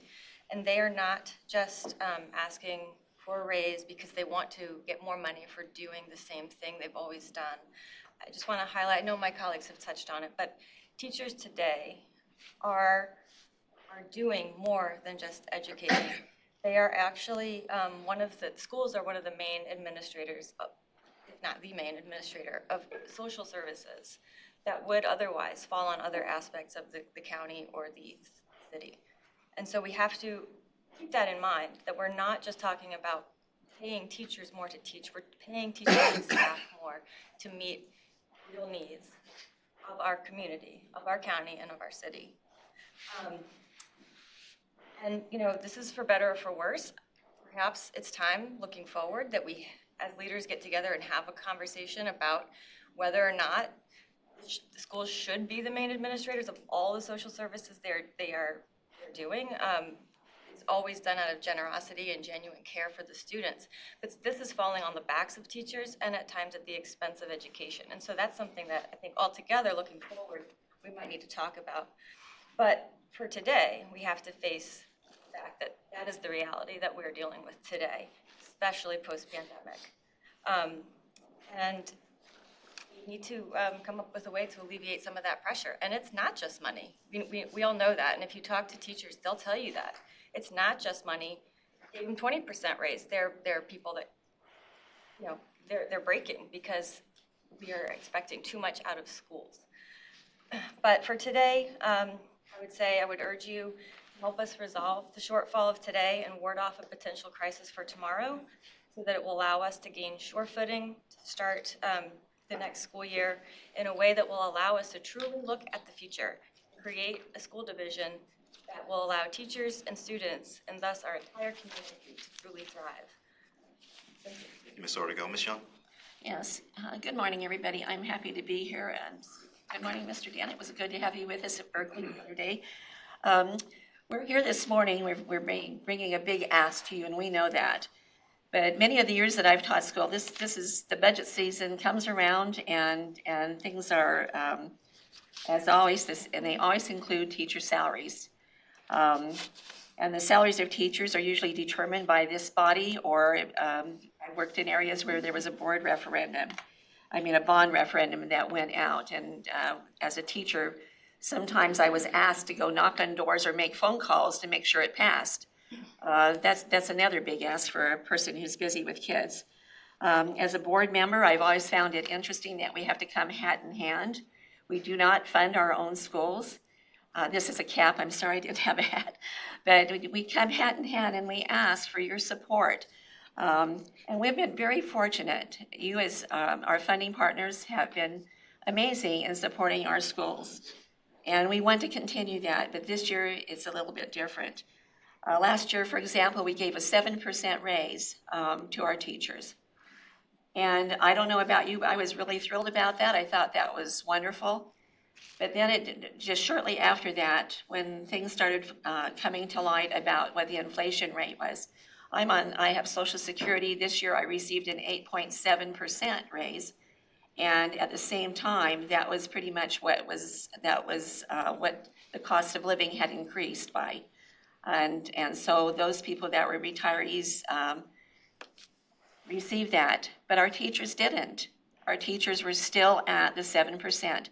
And they are not just asking for a raise because they want to get more money for doing the same thing they've always done. I just want to highlight, I know my colleagues have touched on it, but teachers today are doing more than just educating. They are actually schools are one of the main administrators, if not the main administrator, of social services that would otherwise fall on other aspects of the county or the city. And so we have to keep that in mind, that we're not just talking about paying teachers more to teach, we're paying teachers and staff more to meet real needs of our community, of our county, and of our city. And this is for better or for worse. Perhaps it's time, looking forward, that we as leaders get together and have a conversation about whether or not the schools should be the main administrators of all the social services they are doing. It's always done out of generosity and genuine care for the students. But this is falling on the backs of teachers and at times at the expense of education. And so that's something that I think altogether, looking forward, we might need to talk about. But for today, we have to face the fact that that is the reality that we're dealing with today, especially post-pandemic. And we need to come up with a way to alleviate some of that pressure. And it's not just money. We all know that. And if you talk to teachers, they'll tell you that. It's not just money. Even 20% raise, there are people that, they're breaking because we are expecting too much out of schools. But for today, I would urge you to help us resolve the shortfall of today and ward off a potential crisis for tomorrow so that it will allow us to gain sure footing to start the next school year in a way that will allow us to truly look at the future, create a school division that will allow teachers and students, and thus our entire community, to truly thrive. Thank you. Ms. Ortega. Ms. Young. Yes. Good morning, everybody. I'm happy to be here and Good morning, Mr. Dan. It was good to have you with us at Berkeley the other day. We're here this morning, we're bringing a big ask to you, and we know that. But many of the years that I've taught school, this is the budget season comes around, and things are, as always, and they always include teacher salaries. And the salaries of teachers are usually determined by this body, or I worked in areas where there was a bond referendum that went out. And as a teacher, sometimes I was asked to go knock on doors or make phone calls to make sure it passed. That's another big ask for a person who's busy with kids. As a board member, I've always found it interesting that we have to come hat in hand. We do not fund our own schools. This is a cap, I'm sorry I didn't have a hat. But we come hat in hand and we ask for your support. And we've been very fortunate. You as our funding partners have been amazing in supporting our schools. And we want to continue that, but this year it's a little bit different. Last year, for example, we gave a 7% raise to our teachers. And I don't know about you, but I was really thrilled about that. I thought that was wonderful. But then just shortly after that, when things started coming to light about what the inflation rate was, I have Social Security. This year I received an 8.7% raise. And at the same time, that was pretty much what the cost of living had increased by. And so those people that were retirees received that, but our teachers didn't. Our teachers were still at the 7%.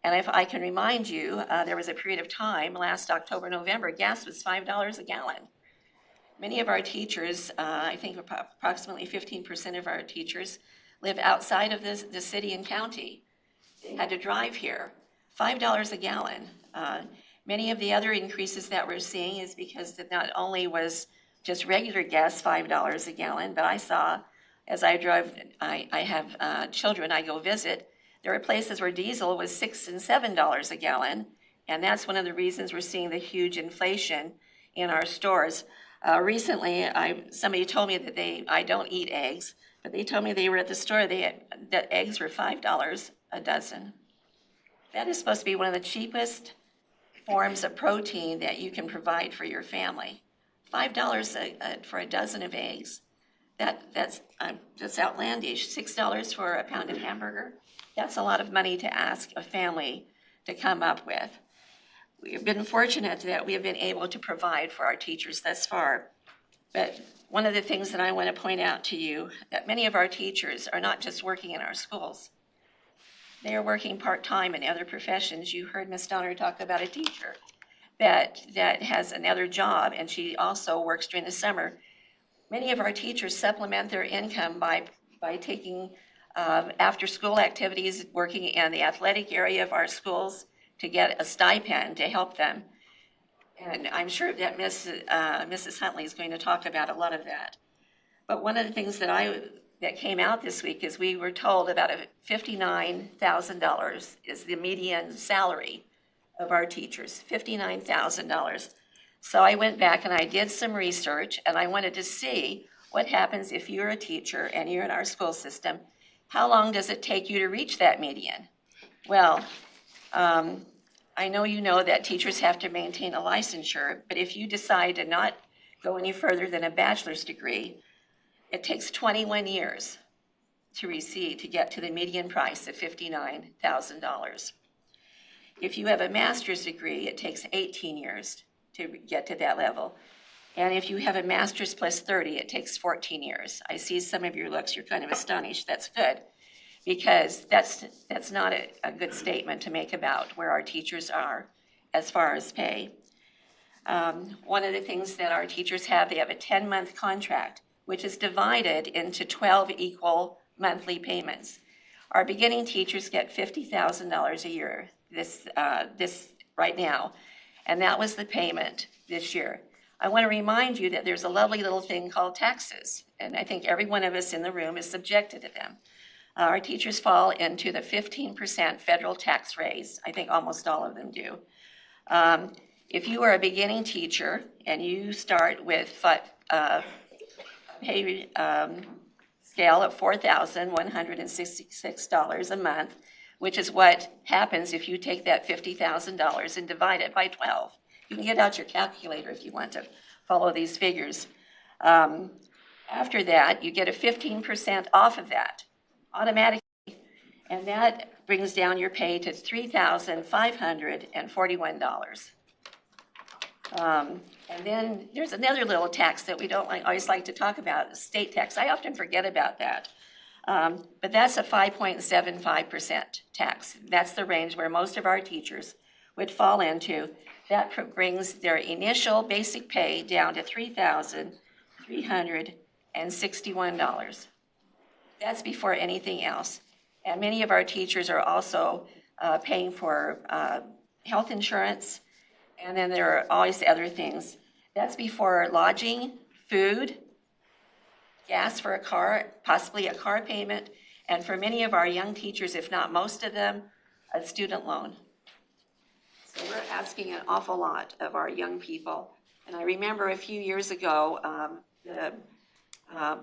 And if I can remind you, there was a period of time last October, November, gas was $5 a gallon. Many of our teachers, I think approximately 15% of our teachers, live outside of the city and county. They had to drive here. $5 a gallon. Many of the other increases that we're seeing is because that not only was just regular gas $5 a gallon, but I saw, as I drove, I have children I go visit, there are places where diesel was $6 and $7 a gallon, and that's one of the reasons we're seeing the huge inflation in our stores. Recently, somebody told me that I don't eat eggs, but they told me they were at the store, that eggs were $5 a dozen. That is supposed to be one of the cheapest forms of protein that you can provide for your family. $5 for a dozen of eggs. That's outlandish. $6 for a pound of hamburger. That's a lot of money to ask a family to come up with. We've been fortunate that we have been able to provide for our teachers thus far. But one of the things that I want to point out to you, that many of our teachers are not just working in our schools. They are working part-time in other professions. You heard Ms. Donner talk about a teacher that has another job, and she also works during the summer. Many of our teachers supplement their income by taking after-school activities, working in the athletic area of our schools to get a stipend to help them. And I'm sure that Mrs. Huntley is going to talk about a lot of that. But one of the things that came out this week is we were told about $59,000 is the median salary of our teachers, $59,000. So I went back and I did some research, and I wanted to see what happens if you're a teacher and you're in our school system. How long does it take you to reach that median? Well, I know you know that teachers have to maintain a licensure, but if you decide to not go any further than a bachelor's degree, it takes 21 years to get to the median price of $59,000. If you have a master's degree, it takes 18 years to get to that level. And if you have a master's plus 30, it takes 14 years. I see some of your looks, you're kind of astonished. That's good, because that's not a good statement to make about where our teachers are as far as pay. One of the things that our teachers have, they have a 10-month contract, which is divided into 12 equal monthly payments. Our beginning teachers get $50,000 a year this right now, and that was the payment this year. I want to remind you that there's a lovely little thing called taxes, and I think every one of us in the room is subjected to them. Our teachers fall into the 15% federal tax raise. I think almost all of them do. If you are a beginning teacher and you start with pay scale of $4,166 a month, which is what happens if you take that $50,000 and divide it by 12. You can get out your calculator if you want to follow these figures. After that, you get a 15% off of that automatically, and that brings down your pay to $3,541. And then there's another little tax that we don't always like to talk about, state tax. I often forget about that. But that's a 5.75% tax. That's the range where most of our teachers would fall into. That brings their initial basic pay down to $3,361. That's before anything else. And many of our teachers are also paying for health insurance, and then there are always other things. That's before lodging, food, gas for a car, possibly a car payment, and for many of our young teachers, if not most of them, a student loan. So we're asking an awful lot of our young people. And I remember a few years ago, the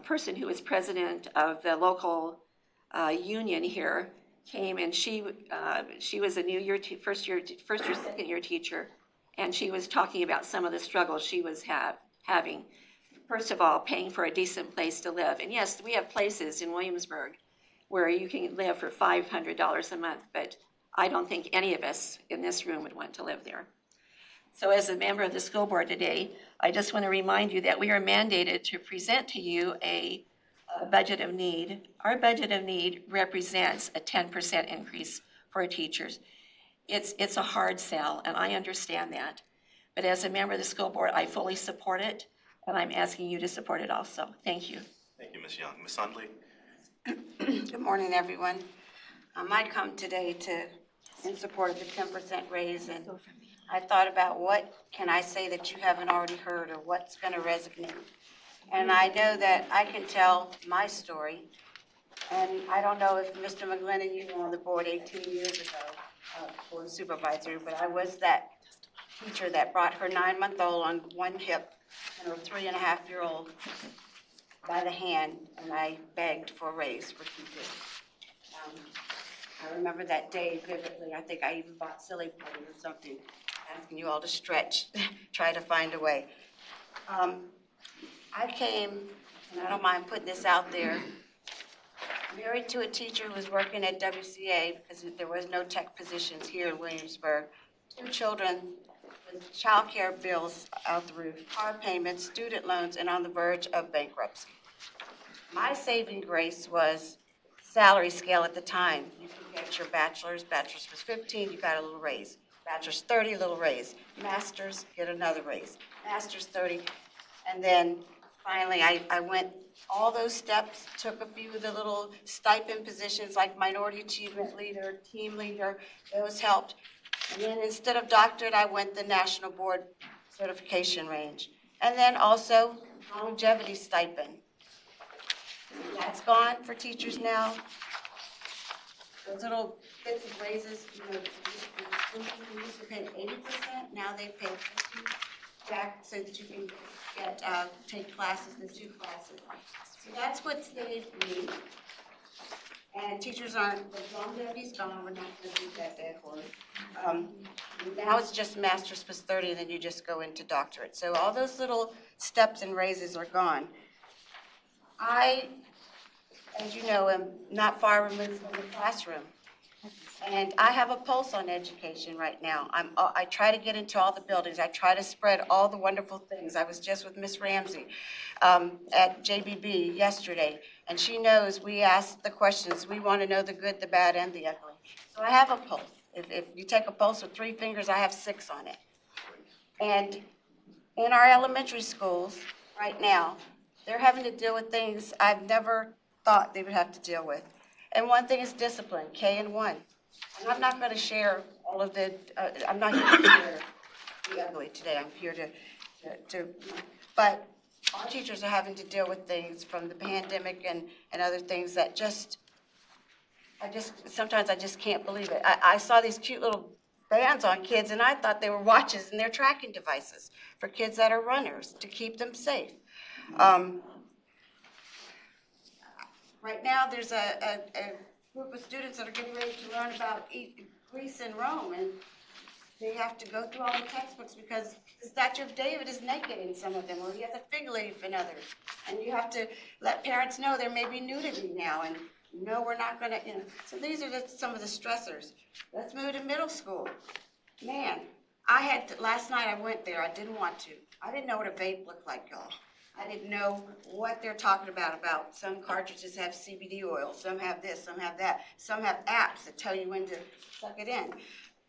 person who was president of the local union here came, and she was a first year, second year teacher, and she was talking about some of the struggles she was having. First of all, paying for a decent place to live. And yes, we have places in Williamsburg where you can live for $500 a month, but I don't think any of us in this room would want to live there. So as a member of the school board today, I just want to remind you that we are mandated to present to you a budget of need. Our budget of need represents a 10% increase for our teachers. It's a hard sell, and I understand that. But as a member of the school board, I fully support it, and I'm asking you to support it also. Thank you. Thank you, Ms. Young. Ms. Hundley? Good morning, everyone. I come today in support of the 10% raise, and I thought about what can I say that you haven't already heard, or what's going to resonate. And I know that I can tell my story, and I don't know if Mr. McGlinnan, you were on the board 18 years ago for the supervisor, but I was that teacher that brought her 9-month-old on one hip and her 3.5-year-old by the hand, and I begged for a raise for teachers. I remember that day vividly. I think I even bought silly putty or something, asking you all to stretch, try to find a way. I came, and I don't mind putting this out there, married to a teacher who was working at WCA because there was no tech positions here in Williamsburg. 2 children with child care bills out the roof, car payments, student loans, and on the verge of bankruptcy. My saving grace was salary scale at the time. You could get your bachelor's. Bachelor's was 15, you got a little raise. Bachelor's 30, little raise. Master's, get another raise. Master's 30. And then finally, I went all those steps, took a few of the little stipend positions like minority achievement leader, team leader, those helped. And then instead of doctorate, I went the national board certification range. And then also longevity stipend. That's gone for teachers now. Those little bits of raises, used to pay 80%, now they pay 50% back so that you can take classes, the 2 classes. So that's what saved me. And teachers aren't, the longevity's gone, we're not going to do that bad for them. Now it's just master's plus 30, and then you just go into doctorate. So all those little steps and raises are gone. I, as you know, am not far removed from the classroom. And I have a pulse on education right now. I try to get into all the buildings. I try to spread all the wonderful things. I was just with Miss Ramsey at JBB yesterday, and she knows we ask the questions. We want to know the good, the bad, and the ugly. So I have a pulse. If you take a pulse with 3 fingers, I have 6 on it. And in our elementary schools right now, they're having to deal with things I've never thought they would have to deal with. And one thing is discipline, K and 1. And I'm not going to share all of the, I'm not here to share the ugly today. I'm here but our teachers are having to deal with things from the pandemic and other things that sometimes I just can't believe it. I saw these cute little bands on kids, and I thought they were watches, and they're tracking devices for kids that are runners to keep them safe. Right now, there's a group of students that are getting ready to learn about Greece and Rome, and they have to go through all the textbooks because the statue of David is naked in some of them, or he has a fig leaf in others. And you have to let parents know there may be nudity now, and no, we're not gonna, So these are some of the stressors. Let's move to middle school. Man, last night I went there, I didn't want to. I didn't know what a vape looked like, y'all. I didn't know what they're talking about some cartridges have CBD oil, some have this, some have that, some have apps that tell you when to suck it in.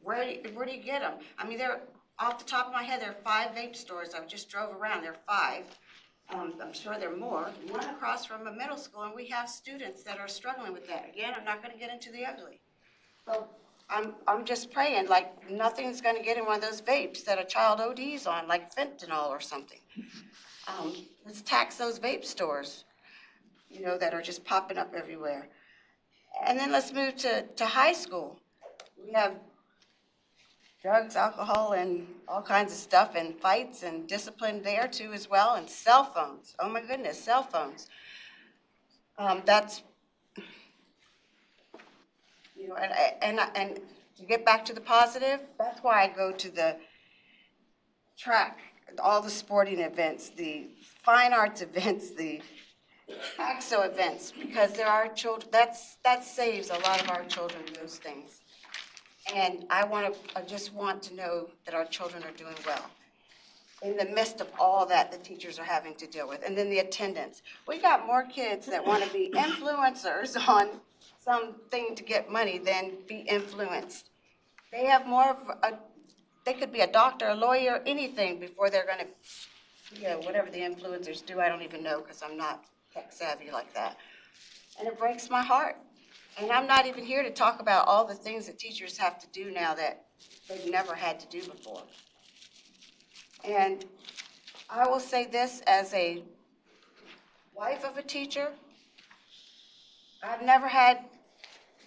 Where do you get them? I mean, off the top of my head, there are 5 vape stores. I just drove around, there are 5. I'm sure there are more. One across from a middle school, and we have students that are struggling with that. Again, I'm not gonna get into the ugly. So I'm just praying, like, nothing's gonna get in one of those vapes that a child ODs on, like fentanyl or something. Let's tax those vape stores, that are just popping up everywhere. And then let's move to high school. We have drugs, alcohol, and all kinds of stuff, and fights and discipline there too as well, and cell phones. Oh my goodness, cell phones. That's, and to get back to the positive, that's why I go to the track, all the sporting events, the fine arts events, the AXO events, because there are children, that saves a lot of our children, those things. And I just want to know that our children are doing well in the midst of all that the teachers are having to deal with. And then the attendance. We got more kids that want to be influencers on something to get money than be influenced. They have they could be a doctor, a lawyer, anything before they're going to, whatever the influencers do, I don't even know because I'm not tech savvy like that. And it breaks my heart. And I'm not even here to talk about all the things that teachers have to do now that they've never had to do before. And I will say this as a wife of a teacher, I've never had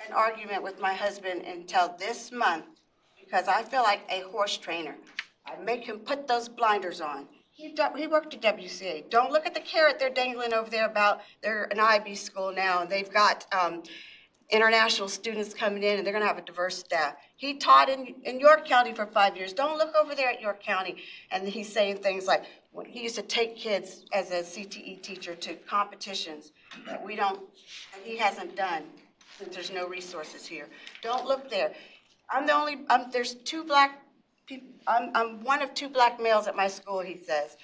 an argument with my husband until this month because I feel like a horse trainer. I make him put those blinders on. He worked at WCA. Don't look at the carrot they're dangling over there about they're an IB school now and they've got international students coming in and they're gonna have a diverse staff. He taught in York County for 5 years. Don't look over there at York County. And he's saying things like, when he used to take kids as a CTE teacher to competitions that he hasn't done since there's no resources here. Don't look there. There's 2 black people, I'm one of 2 black males at my school, he says.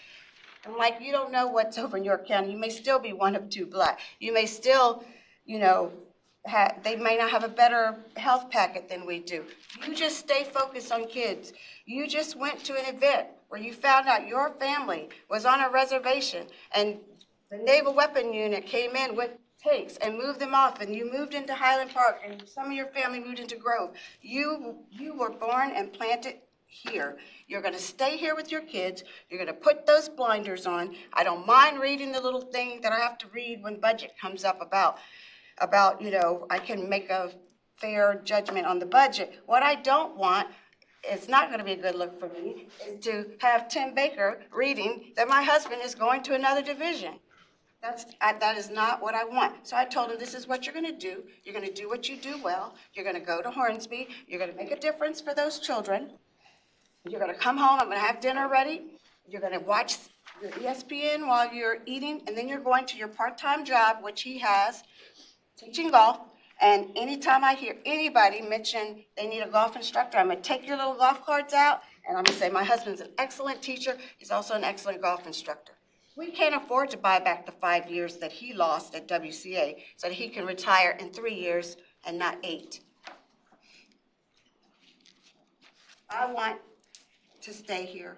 I'm like, you don't know what's over in York County. You may still be one of 2 black. You may still, they may not have a better health packet than we do. You just stay focused on kids. You just went to an event where you found out your family was on a reservation and the Naval Weapon Unit came in with tanks and moved them off, and you moved into Highland Park, and some of your family moved into Grove. You were born and planted here. You're going to stay here with your kids. You're going to put those blinders on. I don't mind reading the little thing that I have to read when budget comes up about, I can make a fair judgment on the budget. What I don't want, it's not going to be a good look for me, is to have Tim Baker reading that my husband is going to another division. That is not what I want. So I told him, this is what you're going to do. You're going to do what you do well. You're going to go to Hornsby. You're going to make a difference for those children. You're going to come home. I'm going to have dinner ready. You're going to watch your ESPN while you're eating, and then you're going to your part-time job, which he has, teaching golf. And anytime I hear anybody mention they need a golf instructor, I'm going to take your little golf cards out, and I'm going to say, my husband's an excellent teacher. He's also an excellent golf instructor. We can't afford to buy back the 5 years that he lost at WCA so that he can retire in 3 years and not 8. I want to stay here.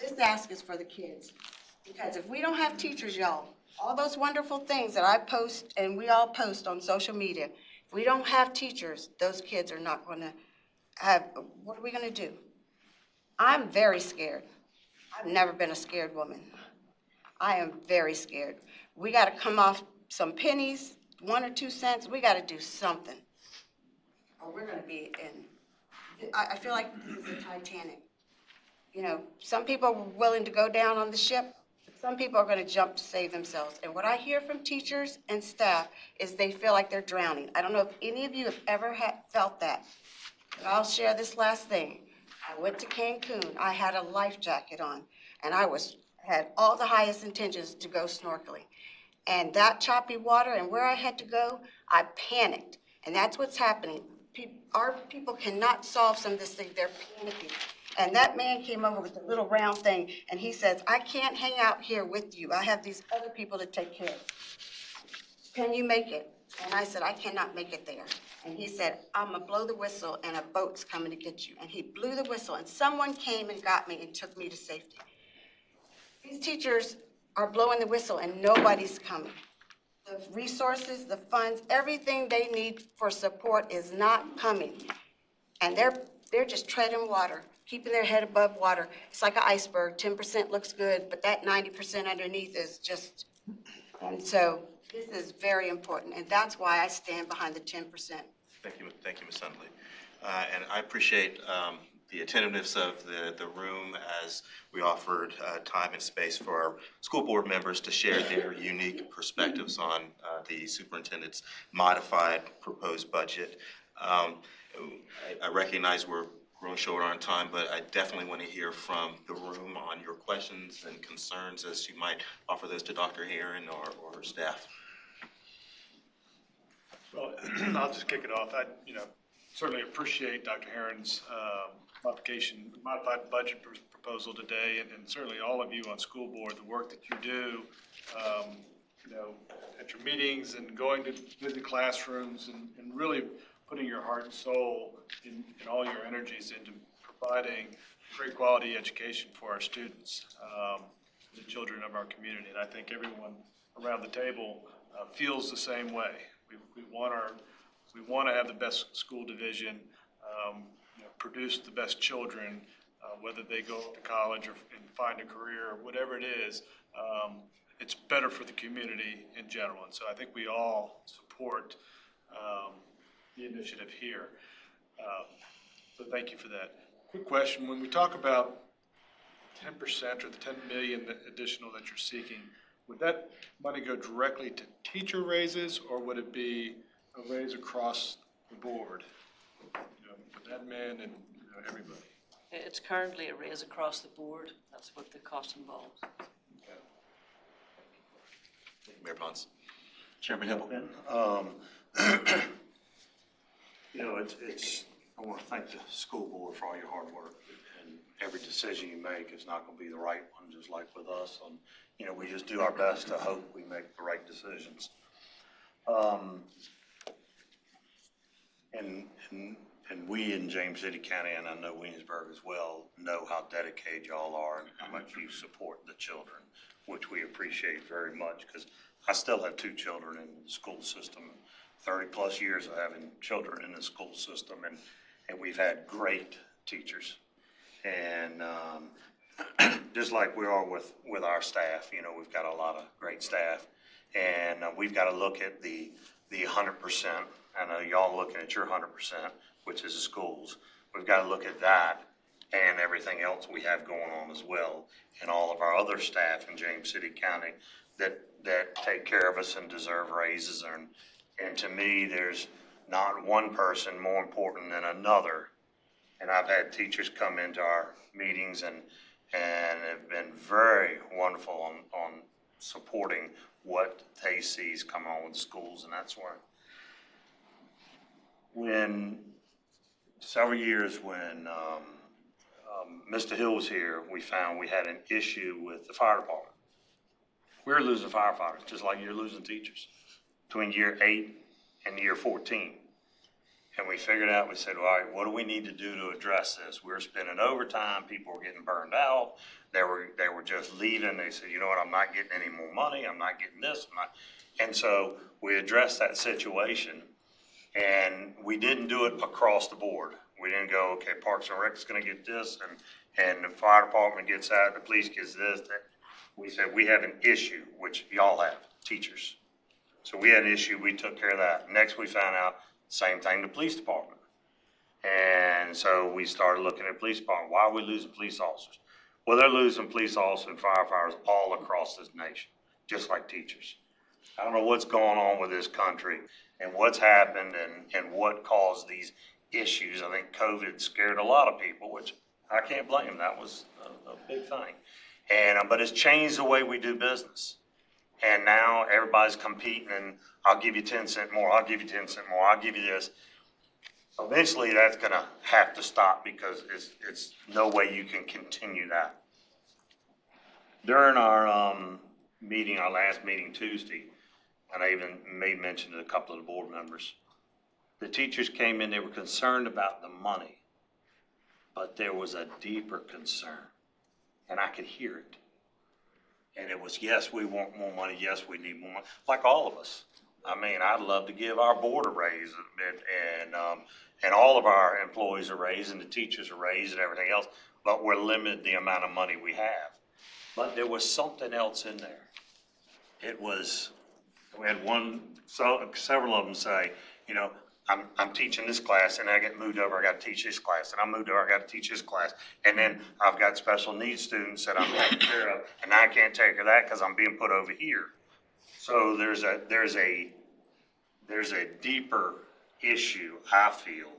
This ask is for the kids. Because if we don't have teachers, y'all, all those wonderful things that I post and we all post on social media, if we don't have teachers, those kids are not going to have, what are we going to do? I'm very scared. I've never been a scared woman. I am very scared. We got to come off some pennies, 1 or 2 cents. We got to do something. Or we're going to be in, I feel like this is the Titanic. Some people were willing to go down on the ship, but some people are going to jump to save themselves. And what I hear from teachers and staff is they feel like they're drowning. I don't know if any of you have ever felt that. But I'll share this last thing. I went to Cancun. I had a life jacket on, and I had all the highest intentions to go snorkeling. And that choppy water and where I had to go, I panicked. And that's what's happening. Our people cannot solve some of this thing. They're panicking. And that man came over with a little round thing, and he says, I can't hang out here with you. I have these other people to take care of. Can you make it? And I said, I cannot make it there. And he said, I'm gonna blow the whistle and a boat's coming to get you. And he blew the whistle and someone came and got me and took me to safety. These teachers are blowing the whistle and nobody's coming. The resources, the funds, everything they need for support is not coming. And they're just treading water, keeping their head above water. It's like an iceberg, 10% looks good, but that 90% underneath is just, and so this is very important. And that's why I stand behind the 10%. Thank you, Ms. Hundley. And I appreciate the attentiveness of the room as we offered time and space for our school board members to share their unique perspectives on the superintendent's modified proposed budget. I recognize we're growing short on time, but I definitely want to hear from the room on your questions and concerns as you might offer those to Dr. Heron or staff. Well, I'll just kick it off. I certainly appreciate Dr. Heron's modified budget proposal today, and certainly all of you on school board, the work that you do, at your meetings and going to visit classrooms and really putting your heart and soul and all your energies into providing great quality education for our students, the children of our community. And I think everyone around the table feels the same way. We want to have the best school division, produce the best children, whether they go to college and find a career or whatever it is. It's better for the community in general. And so I think we all support the initiative here. So thank you for that. Quick question, when we talk about 10% or the 10 million additional that you're seeking, would that money go directly to teacher raises, or would it be a raise across the board? With admin and everybody? It's currently a raise across the board. That's what the cost involves. Okay. Mayor Pons. Chairman Hippel. I want to thank the school board for all your hard work. And every decision you make is not going to be the right one, just like with us. And, we just do our best to hope we make the right decisions. And we in James City County, and I know Williamsburg as well, know how dedicated y'all are and how much you support the children, which we appreciate very much, because I still have 2 children in the school system, 30 plus years of having children in the school system, and we've had great teachers. And just like we are with our staff, we've got a lot of great staff, and we've got to look at the 100%. I know y'all looking at your 100%, which is the schools. We've got to look at that and everything else we have going on as well, and all of our other staff in James City County that take care of us and deserve raises. And to me, there's not one person more important than another. And I've had teachers come into our meetings and have been very wonderful on supporting what they see is coming on with schools, and that's why. When several years when Mr. Hill was here, we found we had an issue with the fire department. We were losing firefighters, just like you're losing teachers, between year 8 and year 14. And we figured out, we said, all right, what do we need to do to address this? We're spending overtime, people were getting burned out, they were just leaving. They said, you know what, I'm not getting any more money, I'm not getting this. And so we addressed that situation, and we didn't do it across the board. We didn't go, okay, Parks and Rec's gonna get this, and the fire department gets that, the police gets this. We said, we have an issue, which y'all have, teachers. So we had an issue, we took care of that. Next, we found out, same thing, the police department. And so we started looking at police department. Why are we losing police officers? Well, they're losing police officers and firefighters all across this nation, just like teachers. I don't know what's going on with this country and what's happened and what caused these issues. I think COVID scared a lot of people, which I can't blame them. That was a big thing. But it's changed the way we do business. And now everybody's competing and I'll give you 10 cents more, I'll give you 10 cents more, I'll give you this. Eventually that's gonna have to stop because it's no way you can continue that. During our meeting, our last meeting Tuesday, and I even made mention to a couple of the board members, the teachers came in, they were concerned about the money, but there was a deeper concern, and I could hear it. And it was, yes, we want more money, yes, we need more money, like all of us. I mean, I'd love to give our board a raise and all of our employees a raise and the teachers a raise and everything else, but we're limited the amount of money we have. But there was something else in there. It was, we had several of them say, you know, I'm teaching this class and I get moved over, I got to teach this class, and I moved over, I got to teach this class, and then I've got special needs students that I'm taking care of, and I can't take care of that because I'm being put over here. So there's a deeper issue, I feel,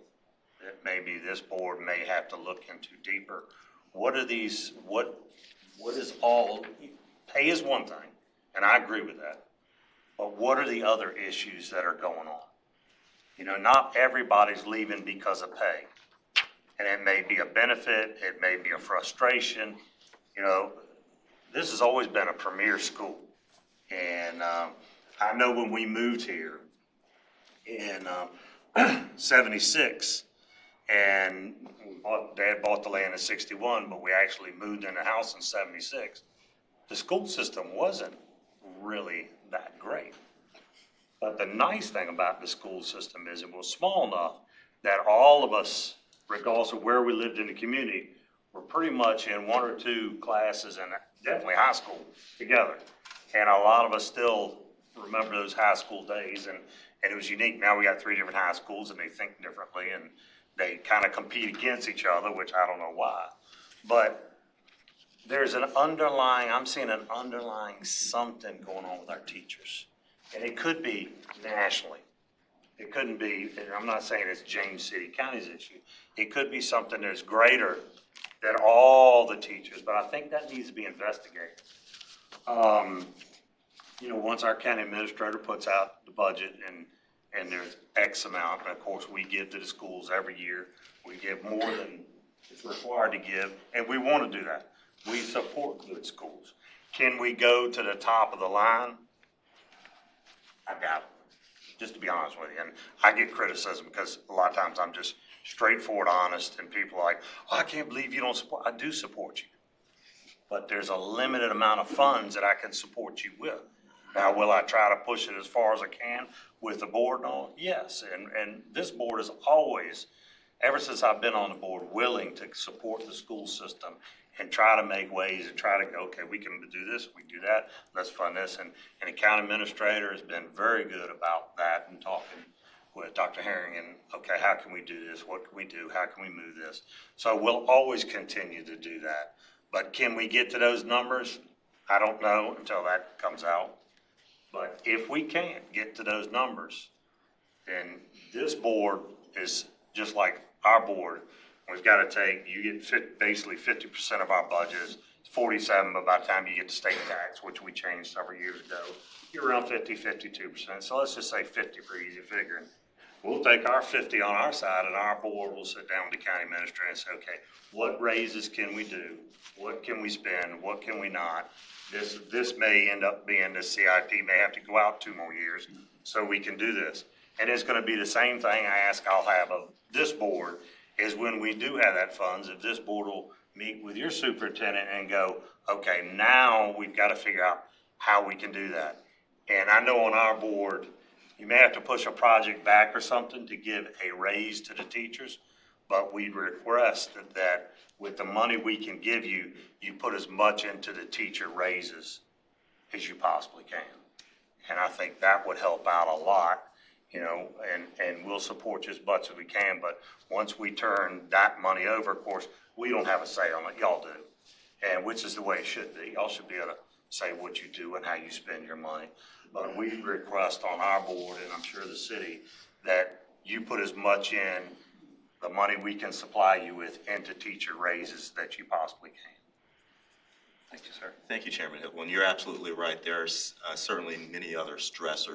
that maybe this board may have to look into deeper. What are these, what is all, pay is one thing, and I agree with that, but what are the other issues that are going on? You know, not everybody's leaving because of pay. And it may be a benefit, it may be a frustration. You know, this has always been a premier school. And I know when we moved here in 76, and Dad bought the land in 61, but we actually moved in the house in 76, the school system wasn't really that great. But the nice thing about the school system is it was small enough that all of us, regardless of where we lived in the community, were pretty much in one or two classes and definitely high school together. And a lot of us still remember those high school days, and it was unique. Now we got 3 different high schools and they think differently and they kind of compete against each other, which I don't know why. But there's an underlying, I'm seeing an underlying something going on with our teachers. And it could be nationally. It couldn't be, and I'm not saying it's James City County's issue. It could be something that's greater than all the teachers, but I think that needs to be investigated. You know, once our county administrator puts out the budget and there's X amount, and of course we give to the schools every year. We give more than it's required to give, and we want to do that. We support good schools. Can we go to the top of the line? I doubt it, just to be honest with you. And I get criticism because a lot of times I'm just straightforward, honest, and people are like, oh, I can't believe you don't support. I do support you. But there's a limited amount of funds that I can support you with. Now, will I try to push it as far as I can with the board and all? Yes. And this board is always, ever since I've been on the board, willing to support the school system and try to make ways and try to go, okay, we can do this, we can do that, let's fund this. And the county administrator has been very good about that and talking with Dr. Herring and, okay, how can we do this? What can we do? How can we move this? So we'll always continue to do that. But can we get to those numbers? I don't know until that comes out. But if we can't get to those numbers, then this board is just like our board. We've got to take, you get basically 50% of our budget is 47, but by the time you get to state tax, which we changed several years ago, you're around 50, 52%. So let's just say 50 for easy figuring. We'll take our 50 on our side and our board will sit down with the county administrator and say, okay, what raises can we do? What can we spend? What can we not? This may end up being, the CIP may have to go out 2 more years so we can do this. And it's going to be the same thing I'll have of this board is when we do have that funds, if this board will meet with your superintendent and go, okay, now we've got to figure out how we can do that. And I know on our board, you may have to push a project back or something to give a raise to the teachers, but we request that with the money we can give you, you put as much into the teacher raises as you possibly can. And I think that would help out a lot. You know, and we'll support you as much as we can, but once we turn that money over, of course, we don't have a say on it, y'all do. and which is the way it should be. Y'all should be able to say what you do and how you spend your money. But we request on our board, and I'm sure the city, that you put as much in the money we can supply you with into teacher raises that you possibly can. Thank you, sir. Thank you, Chairman Hill. And you're absolutely right. There's certainly many other stress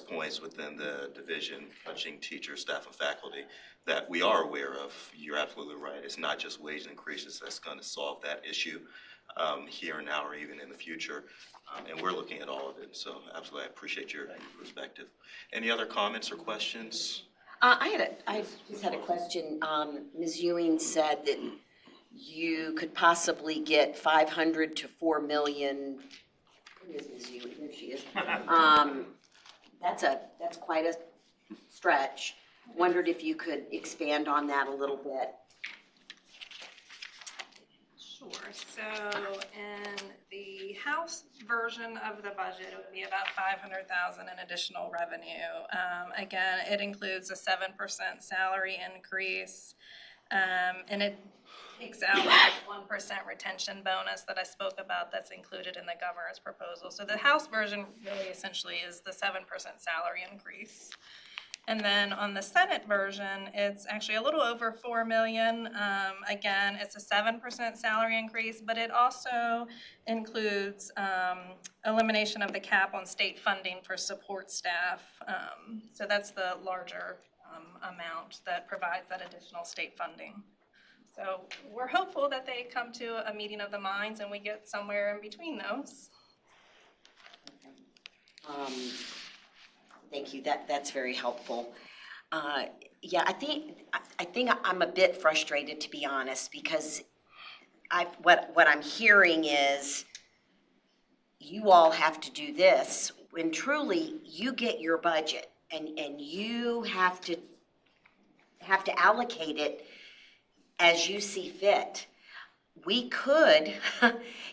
points within the division touching teachers, staff, and faculty that we are aware of. You're absolutely right. It's not just wage increases that's going to solve that issue here and now or even in the future. And we're looking at all of it. So absolutely, I appreciate your perspective. Any other comments or questions? I just had a question. Ms. Ewing said that you could possibly get 500 to 4 million. Who is Ms. Ewing? There she is. That's quite a stretch. Wondered if you could expand on that a little bit. Sure. So in the House version of the budget, it would be about $500,000 in additional revenue. Again, it includes a 7% salary increase, and it takes out the 1% retention bonus that I spoke about that's included in the governor's proposal. So the House version really essentially is the 7% salary increase. And then on the Senate version, it's actually a little over $4 million. Again, it's a 7% salary increase, but it also includes elimination of the cap on state funding for support staff. So that's the larger amount that provides that additional state funding. So we're hopeful that they come to a meeting of the minds and we get somewhere in between those. Thank you. That's very helpful. Yeah, I think I'm a bit frustrated, to be honest, because what I'm hearing is you all have to do this when truly you get your budget and you have to allocate it as you see fit. We could,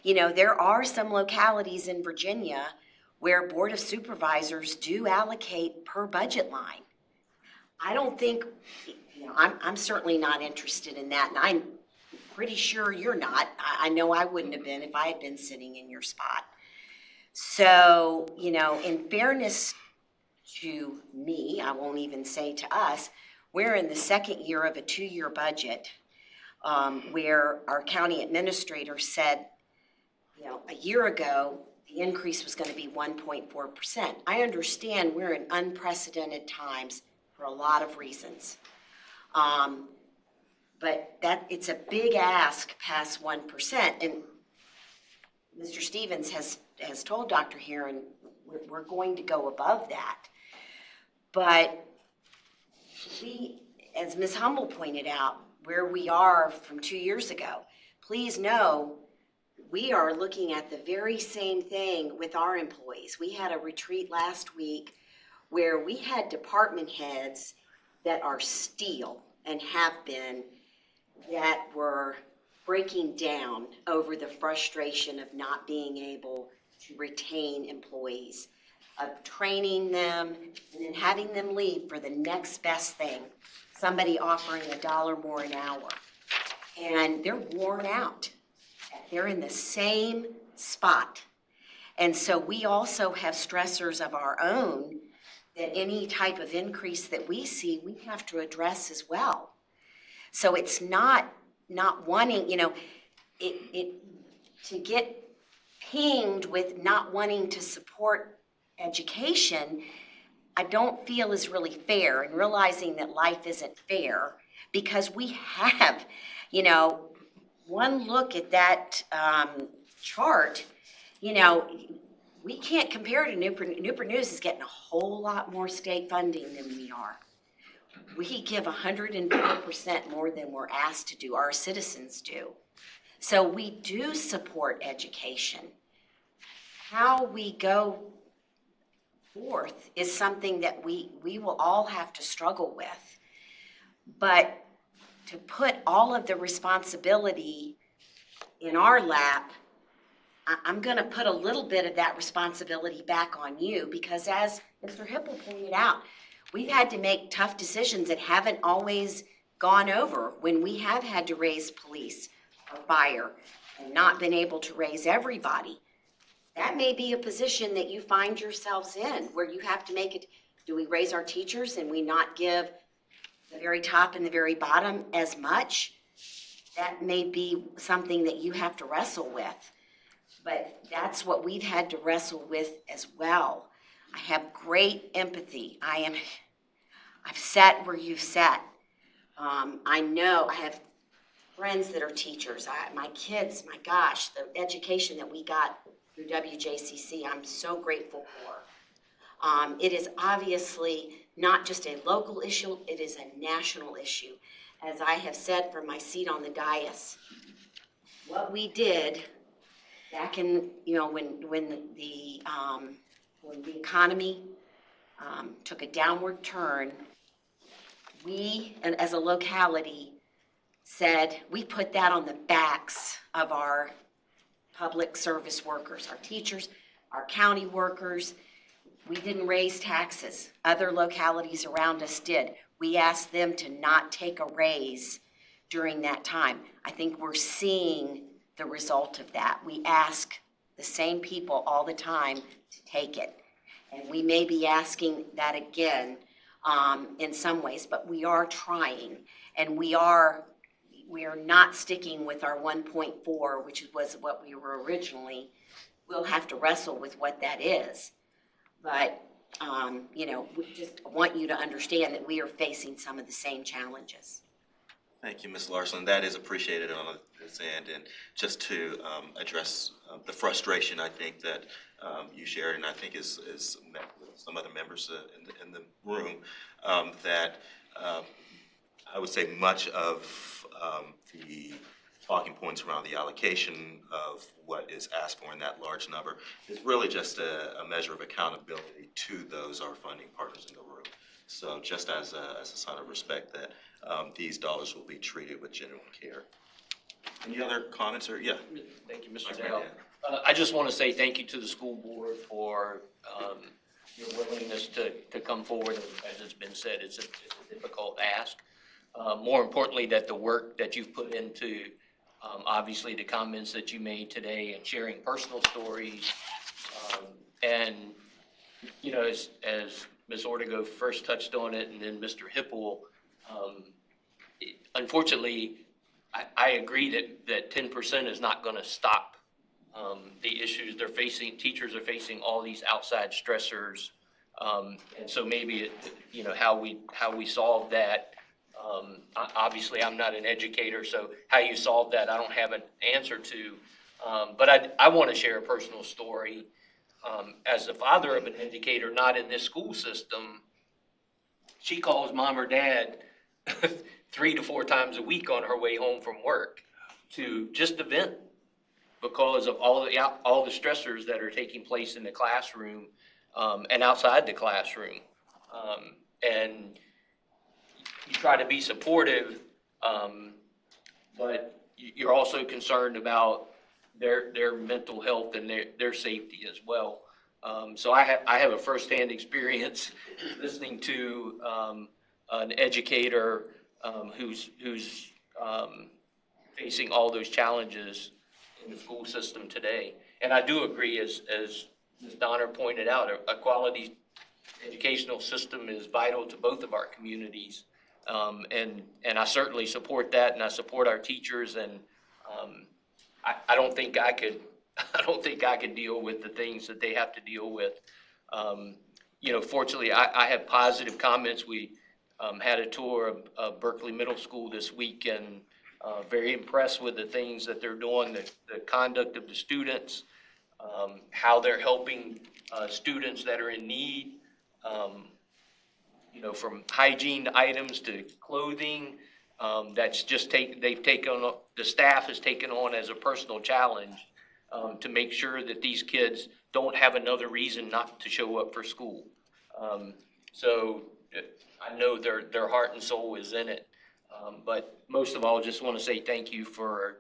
there are some localities in Virginia where Board of Supervisors do allocate per budget line. I don't think, I'm certainly not interested in that, and I'm pretty sure you're not. I know I wouldn't have been if I had been sitting in your spot. So, in fairness to me, I won't even say to us, we're in the second year of a 2-year budget where our county administrator said, a year ago, the increase was going to be 1.4%. I understand we're in unprecedented times for a lot of reasons. But it's a big ask past 1%. And Mr. Stevens has told Dr. Heron we're going to go above that. But we, as Ms. Humble pointed out, where we are from 2 years ago, please know we are looking at the very same thing with our employees. We had a retreat last week where we had department heads that are steel and have been, that were breaking down over the frustration of not being able to retain employees, of training them and then having them leave for the next best thing, somebody offering $1 more an hour. And they're worn out. They're in the same spot. And so we also have stressors of our own that any type of increase that we see, we have to address as well. So it's not wanting, to get pinged with not wanting to support education, I don't feel is really fair, and realizing that life isn't fair because we have, one look at that chart, we can't compare to Newport. Newport News is getting a whole lot more state funding than we are. We give 104% more than we're asked to do, our citizens do. So we do support education. How we go forth is something that we will all have to struggle with. But to put all of the responsibility in our lap, I'm going to put a little bit of that responsibility back on you because, as Mr. Hipple pointed out, we've had to make tough decisions that haven't always gone over when we have had to raise police or fire and not been able to raise everybody, that may be a position that you find yourselves in where you have to make it, do we raise our teachers and we not give the very top and the very bottom as much? That may be something that you have to wrestle with. But that's what we've had to wrestle with as well. I have great empathy. I've sat where you've sat. I know I have friends that are teachers. My kids, my gosh, the education that we got through WJCC, I'm so grateful for. It is obviously not just a local issue, it is a national issue. As I have said from my seat on the dais, what we did back in, when the economy took a downward turn, we, and as a locality, said we put that on the backs of our public service workers, our teachers, our county workers. We didn't raise taxes. Other localities around us did. We asked them to not take a raise during that time. I think we're seeing the result of that. We ask the same people all the time to take it. And we may be asking that again in some ways, but we are trying. And we are not sticking with our 1.4, which was what we were originally. We'll have to wrestle with what that is. But, we just want you to understand that we are facing some of the same challenges. Thank you, Ms. Larson. That is appreciated on this end. And just to address the frustration, I think that you shared, and I think is met with some other members in the room, that I would say much of the talking points around the allocation of what is asked for in that large number is really just a measure of accountability to those our funding partners in the room. So just as a sign of respect that these dollars will be treated with genuine care. Any other comments or, yeah? Thank you, Mr. Dale. I just want to say thank you to the school board for your willingness to come forward. As it's been said, it's a difficult ask. More importantly, that the work that you've put into, obviously the comments that you made today and sharing personal stories. And, as Ms. Ortego first touched on it and then Mr. Hipple, unfortunately, I agree that 10% is not going to stop the issues they're facing. Teachers are facing all these outside stressors. And so maybe, how we solve that. Obviously, I'm not an educator, so how you solve that, I don't have an answer to. But I want to share a personal story. As the father of an educator, not in this school system, she calls mom or dad 3 to 4 times a week on her way home from work to just to vent because of all the stressors that are taking place in the classroom and outside the classroom. And you try to be supportive, but you're also concerned about their mental health and their safety as well. So I have a firsthand experience listening to an educator who's facing all those challenges in the school system today. And I do agree, as Ms. Donner pointed out, a quality educational system is vital to both of our communities. And I certainly support that, and I support our teachers. And I don't think I could deal with the things that they have to deal with. Fortunately, I have positive comments. We had a tour of Berkeley Middle School this week, and very impressed with the things that they're doing, the conduct of the students, how they're helping students that are in need. From hygiene items to clothing, the staff has taken on as a personal challenge to make sure that these kids don't have another reason not to show up for school. So I know their heart and soul is in it. But most of all, just want to say thank you for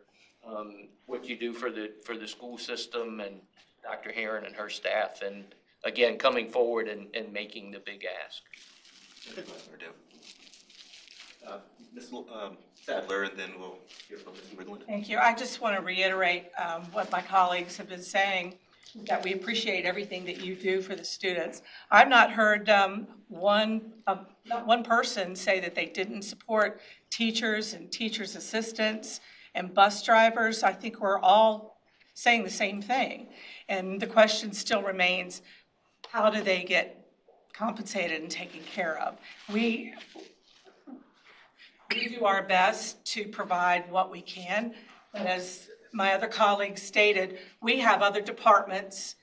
what you do for the school system and Dr. Heron and her staff, and again, coming forward and making the big ask. Ms. Sadler, and then we'll hear from Ms. McGlinnan. Thank you. I just want to reiterate what my colleagues have been saying, that we appreciate everything that you do for the students. I've not heard not one person say that they didn't support teachers and teachers' assistants and bus drivers. I think we're all saying the same thing. And the question still remains, how do they get compensated and taken care of? We do our best to provide what we can, but as my other colleagues stated, we have other departments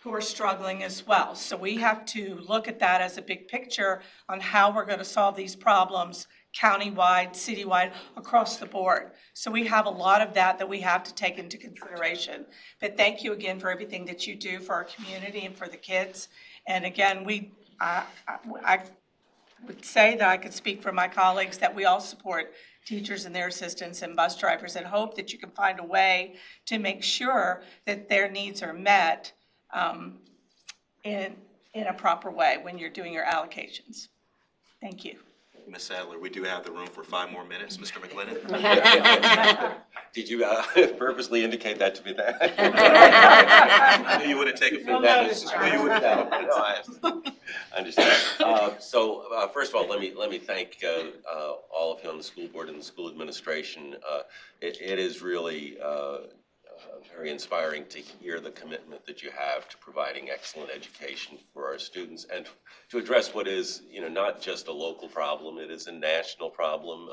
who are struggling as well. So we have to look at that as a big picture on how we're going to solve these problems countywide, citywide, across the board. So we have a lot of that we have to take into consideration. But thank you again for everything that you do for our community and for the kids. And again, I would say that I could speak for my colleagues that we all support teachers and their assistants and bus drivers, and hope that you can find a way to make sure that their needs are met in a proper way when you're doing your allocations. Thank you. Ms. Sadler, we do have the room for 5 more minutes. Mr. McGlinnan? Did you purposely indicate that to me there? I knew you wouldn't take it for that. I understand. So first of all, let me thank all of you on the school board and the school administration. It is really very inspiring to hear the commitment that you have to providing excellent education for our students and to address what is, not just a local problem, it is a national problem.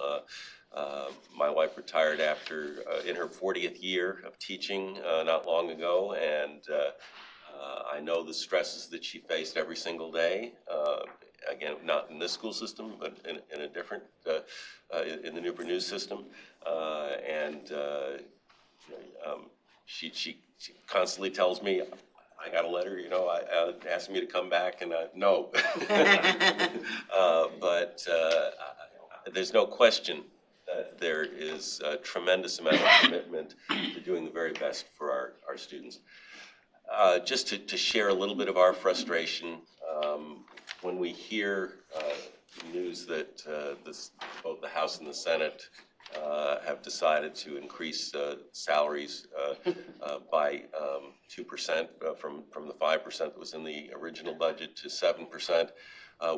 My wife retired in her 40th year of teaching not long ago, and I know the stresses that she faced every single day. Again, not in this school system, but in a different, in the Newport News system. She constantly tells me, I got a letter, asking me to come back, and no. But there's no question that there is a tremendous amount of commitment to doing the very best for our students. Just to share a little bit of our frustration, when we hear news that both the House and the Senate have decided to increase salaries by 2% from the 5% that was in the original budget to 7%.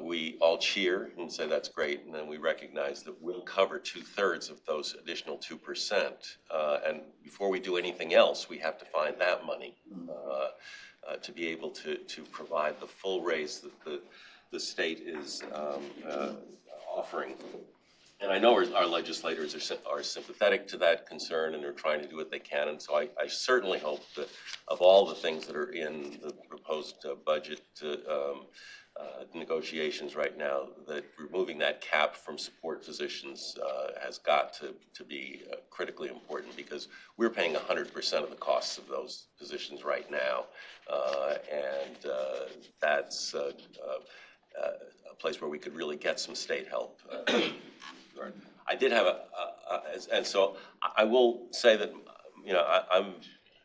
We all cheer and say that's great, and then we recognize that we'll cover 2/3 of those additional 2%. And before we do anything else, we have to find that money to be able to provide the full raise that the state is offering. And I know our legislators are sympathetic to that concern, and they're trying to do what they can. And so I certainly hope that of all the things that are in the proposed budget negotiations right now, that removing that cap from support positions has got to be critically important, because we're paying 100% of the costs of those positions right now. And that's a place where we could really get some state help. I did have and so I will say that, I'm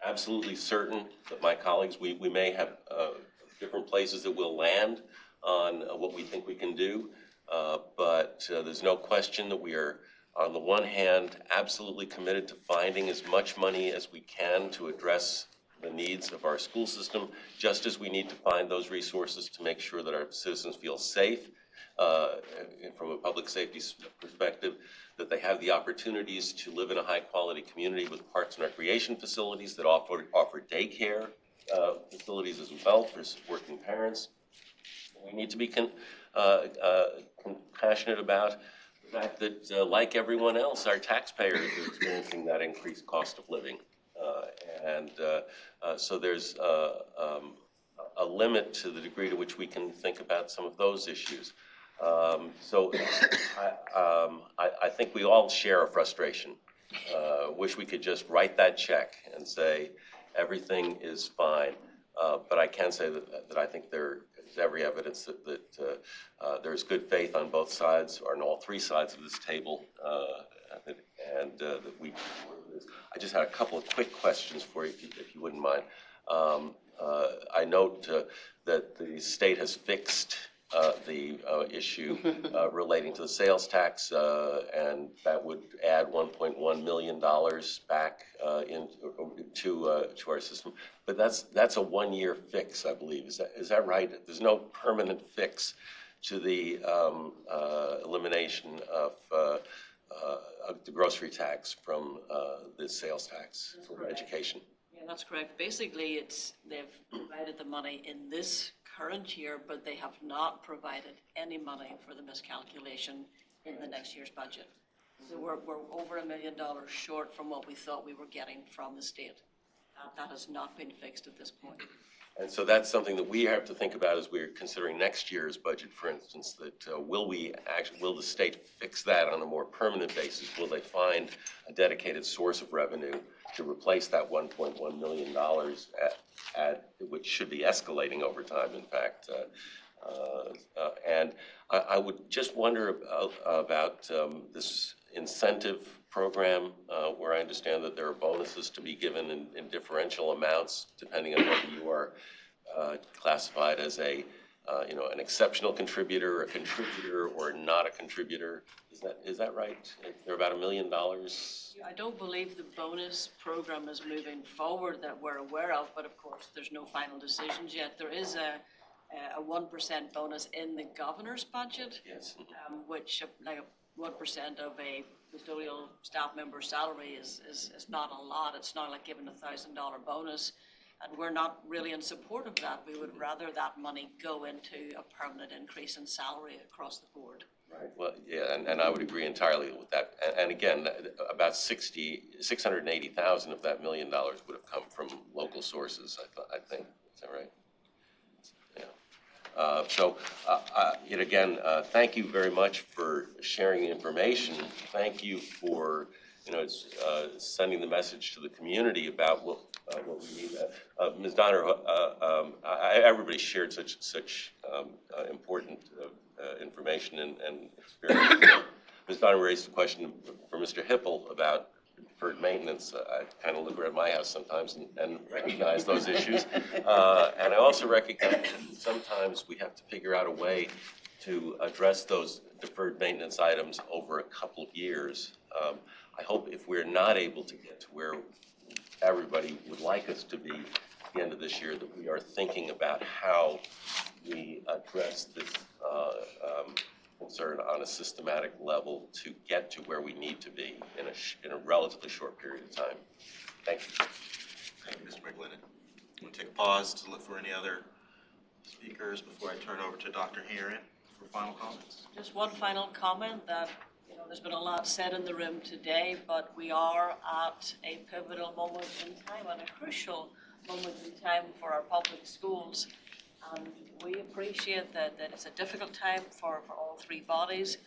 absolutely certain that my colleagues, we may have different places that we'll land on what we think we can do, but there's no question that we are, on the one hand, absolutely committed to finding as much money as we can to address the needs of our school system, just as we need to find those resources to make sure that our citizens feel safe from a public safety perspective, that they have the opportunities to live in a high-quality community with parks and recreation facilities that offer daycare facilities as well for working parents. We need to be compassionate about the fact that, like everyone else, our taxpayers are experiencing that increased cost of living. So there's a limit to the degree to which we can think about some of those issues. So I think we all share a frustration. Wish we could just write that check and say everything is fine. But I can say that I think there is every evidence that there is good faith on both sides, or on all three sides of this table, and that we can work with this. I just had a couple of quick questions for you, if you wouldn't mind. I note that the state has fixed the issue relating to the sales tax, and that would add $1.1 million back to our system. But that's a one-year fix, I believe. Is that right? There's no permanent fix to the elimination of the grocery tax from the sales tax for education. Yeah, that's correct. Basically, they've provided the money in this current year, but they have not provided any money for the miscalculation in the next year's budget. So we're over $1 million short from what we thought we were getting from the state. That has not been fixed at this point. And so that's something that we have to think about as we're considering next year's budget, for instance, that will the state fix that on a more permanent basis? Will they find a dedicated source of revenue to replace that $1.1 million which should be escalating over time, in fact? And I would just wonder about this incentive program, where I understand that there are bonuses to be given in differential amounts depending on whether you are classified as an exceptional contributor, a contributor, or not a contributor. Is that right? They're about $1 million. I don't believe the bonus program is moving forward that we're aware of, but of course there's no final decisions yet. There is a 1% bonus in the governor's budget, yes. Which like 1% of a custodial staff member's salary is not a lot. It's not like giving a $1,000 bonus, and we're not really in support of that. We would rather that money go into a permanent increase in salary across the board. Right. Well, yeah, and I would agree entirely with that. And again, about $680,000 of that $1 million would have come from local sources, I think. Is that right? Yeah. Again, thank you very much for sharing the information. Thank you for sending the message to the community about what we need. Ms. Donner, everybody shared such important information and experience. Ms. Donner raised a question for Mr. Hippel about deferred maintenance. I kind of look around my house sometimes and recognize those issues. And I also recognize that sometimes we have to figure out a way to address those deferred maintenance items over a couple of years. I hope if we're not able to get to where everybody would like us to be at the end of this year, that we are thinking about how we address this concern on a systematic level to get to where we need to be in a relatively short period of time. Thank you. Thank you, Mr. McGlinnan. We'll take a pause to look for any other speakers before I turn over to Dr. Heron for final comments. Just one final comment that there's been a lot said in the room today, but we are at a pivotal moment in time and a crucial moment in time for our public schools. And we appreciate that it's a difficult time for all three bodies,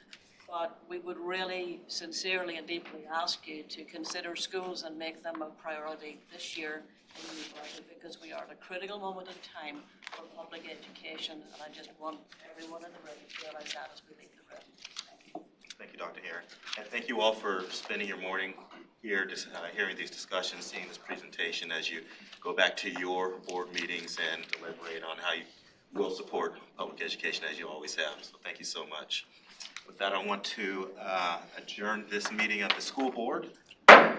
but we would really sincerely and deeply ask you to consider schools and make them a priority this year in the budget, because we are at a critical moment in time for public education, and I just want everyone in the room to realize that as we leave the room. Thank you. Thank you, Dr. Heron. And thank you all for spending your morning here, hearing these discussions, seeing this presentation as you go back to your board meetings and deliberate on how you will support public education as you always have. So thank you so much. With that, I want to adjourn this meeting of the school board. I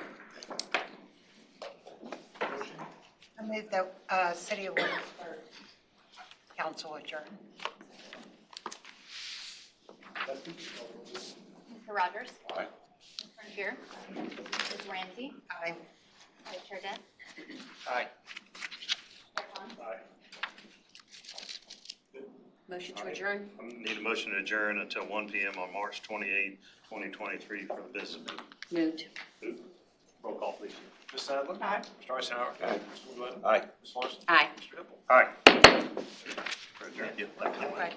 move that City of Williamsburg Council adjourn. Mr. Rogers? Aye. Ms. Kernscher? Ms. Ramsey? Aye. Vice Chair Dent? Aye. Mayor Pons? Motion to adjourn? I need a motion to adjourn until 1 p.m. on March 28, 2023 for the business meeting. Moved. Roll call, please. Ms. Sadler? Aye. Mr. Eisenhower? Aye. Mr. McGlinnan? Aye. Ms. Larson? Aye. Mr. Hippel? Aye. Thank you. Right.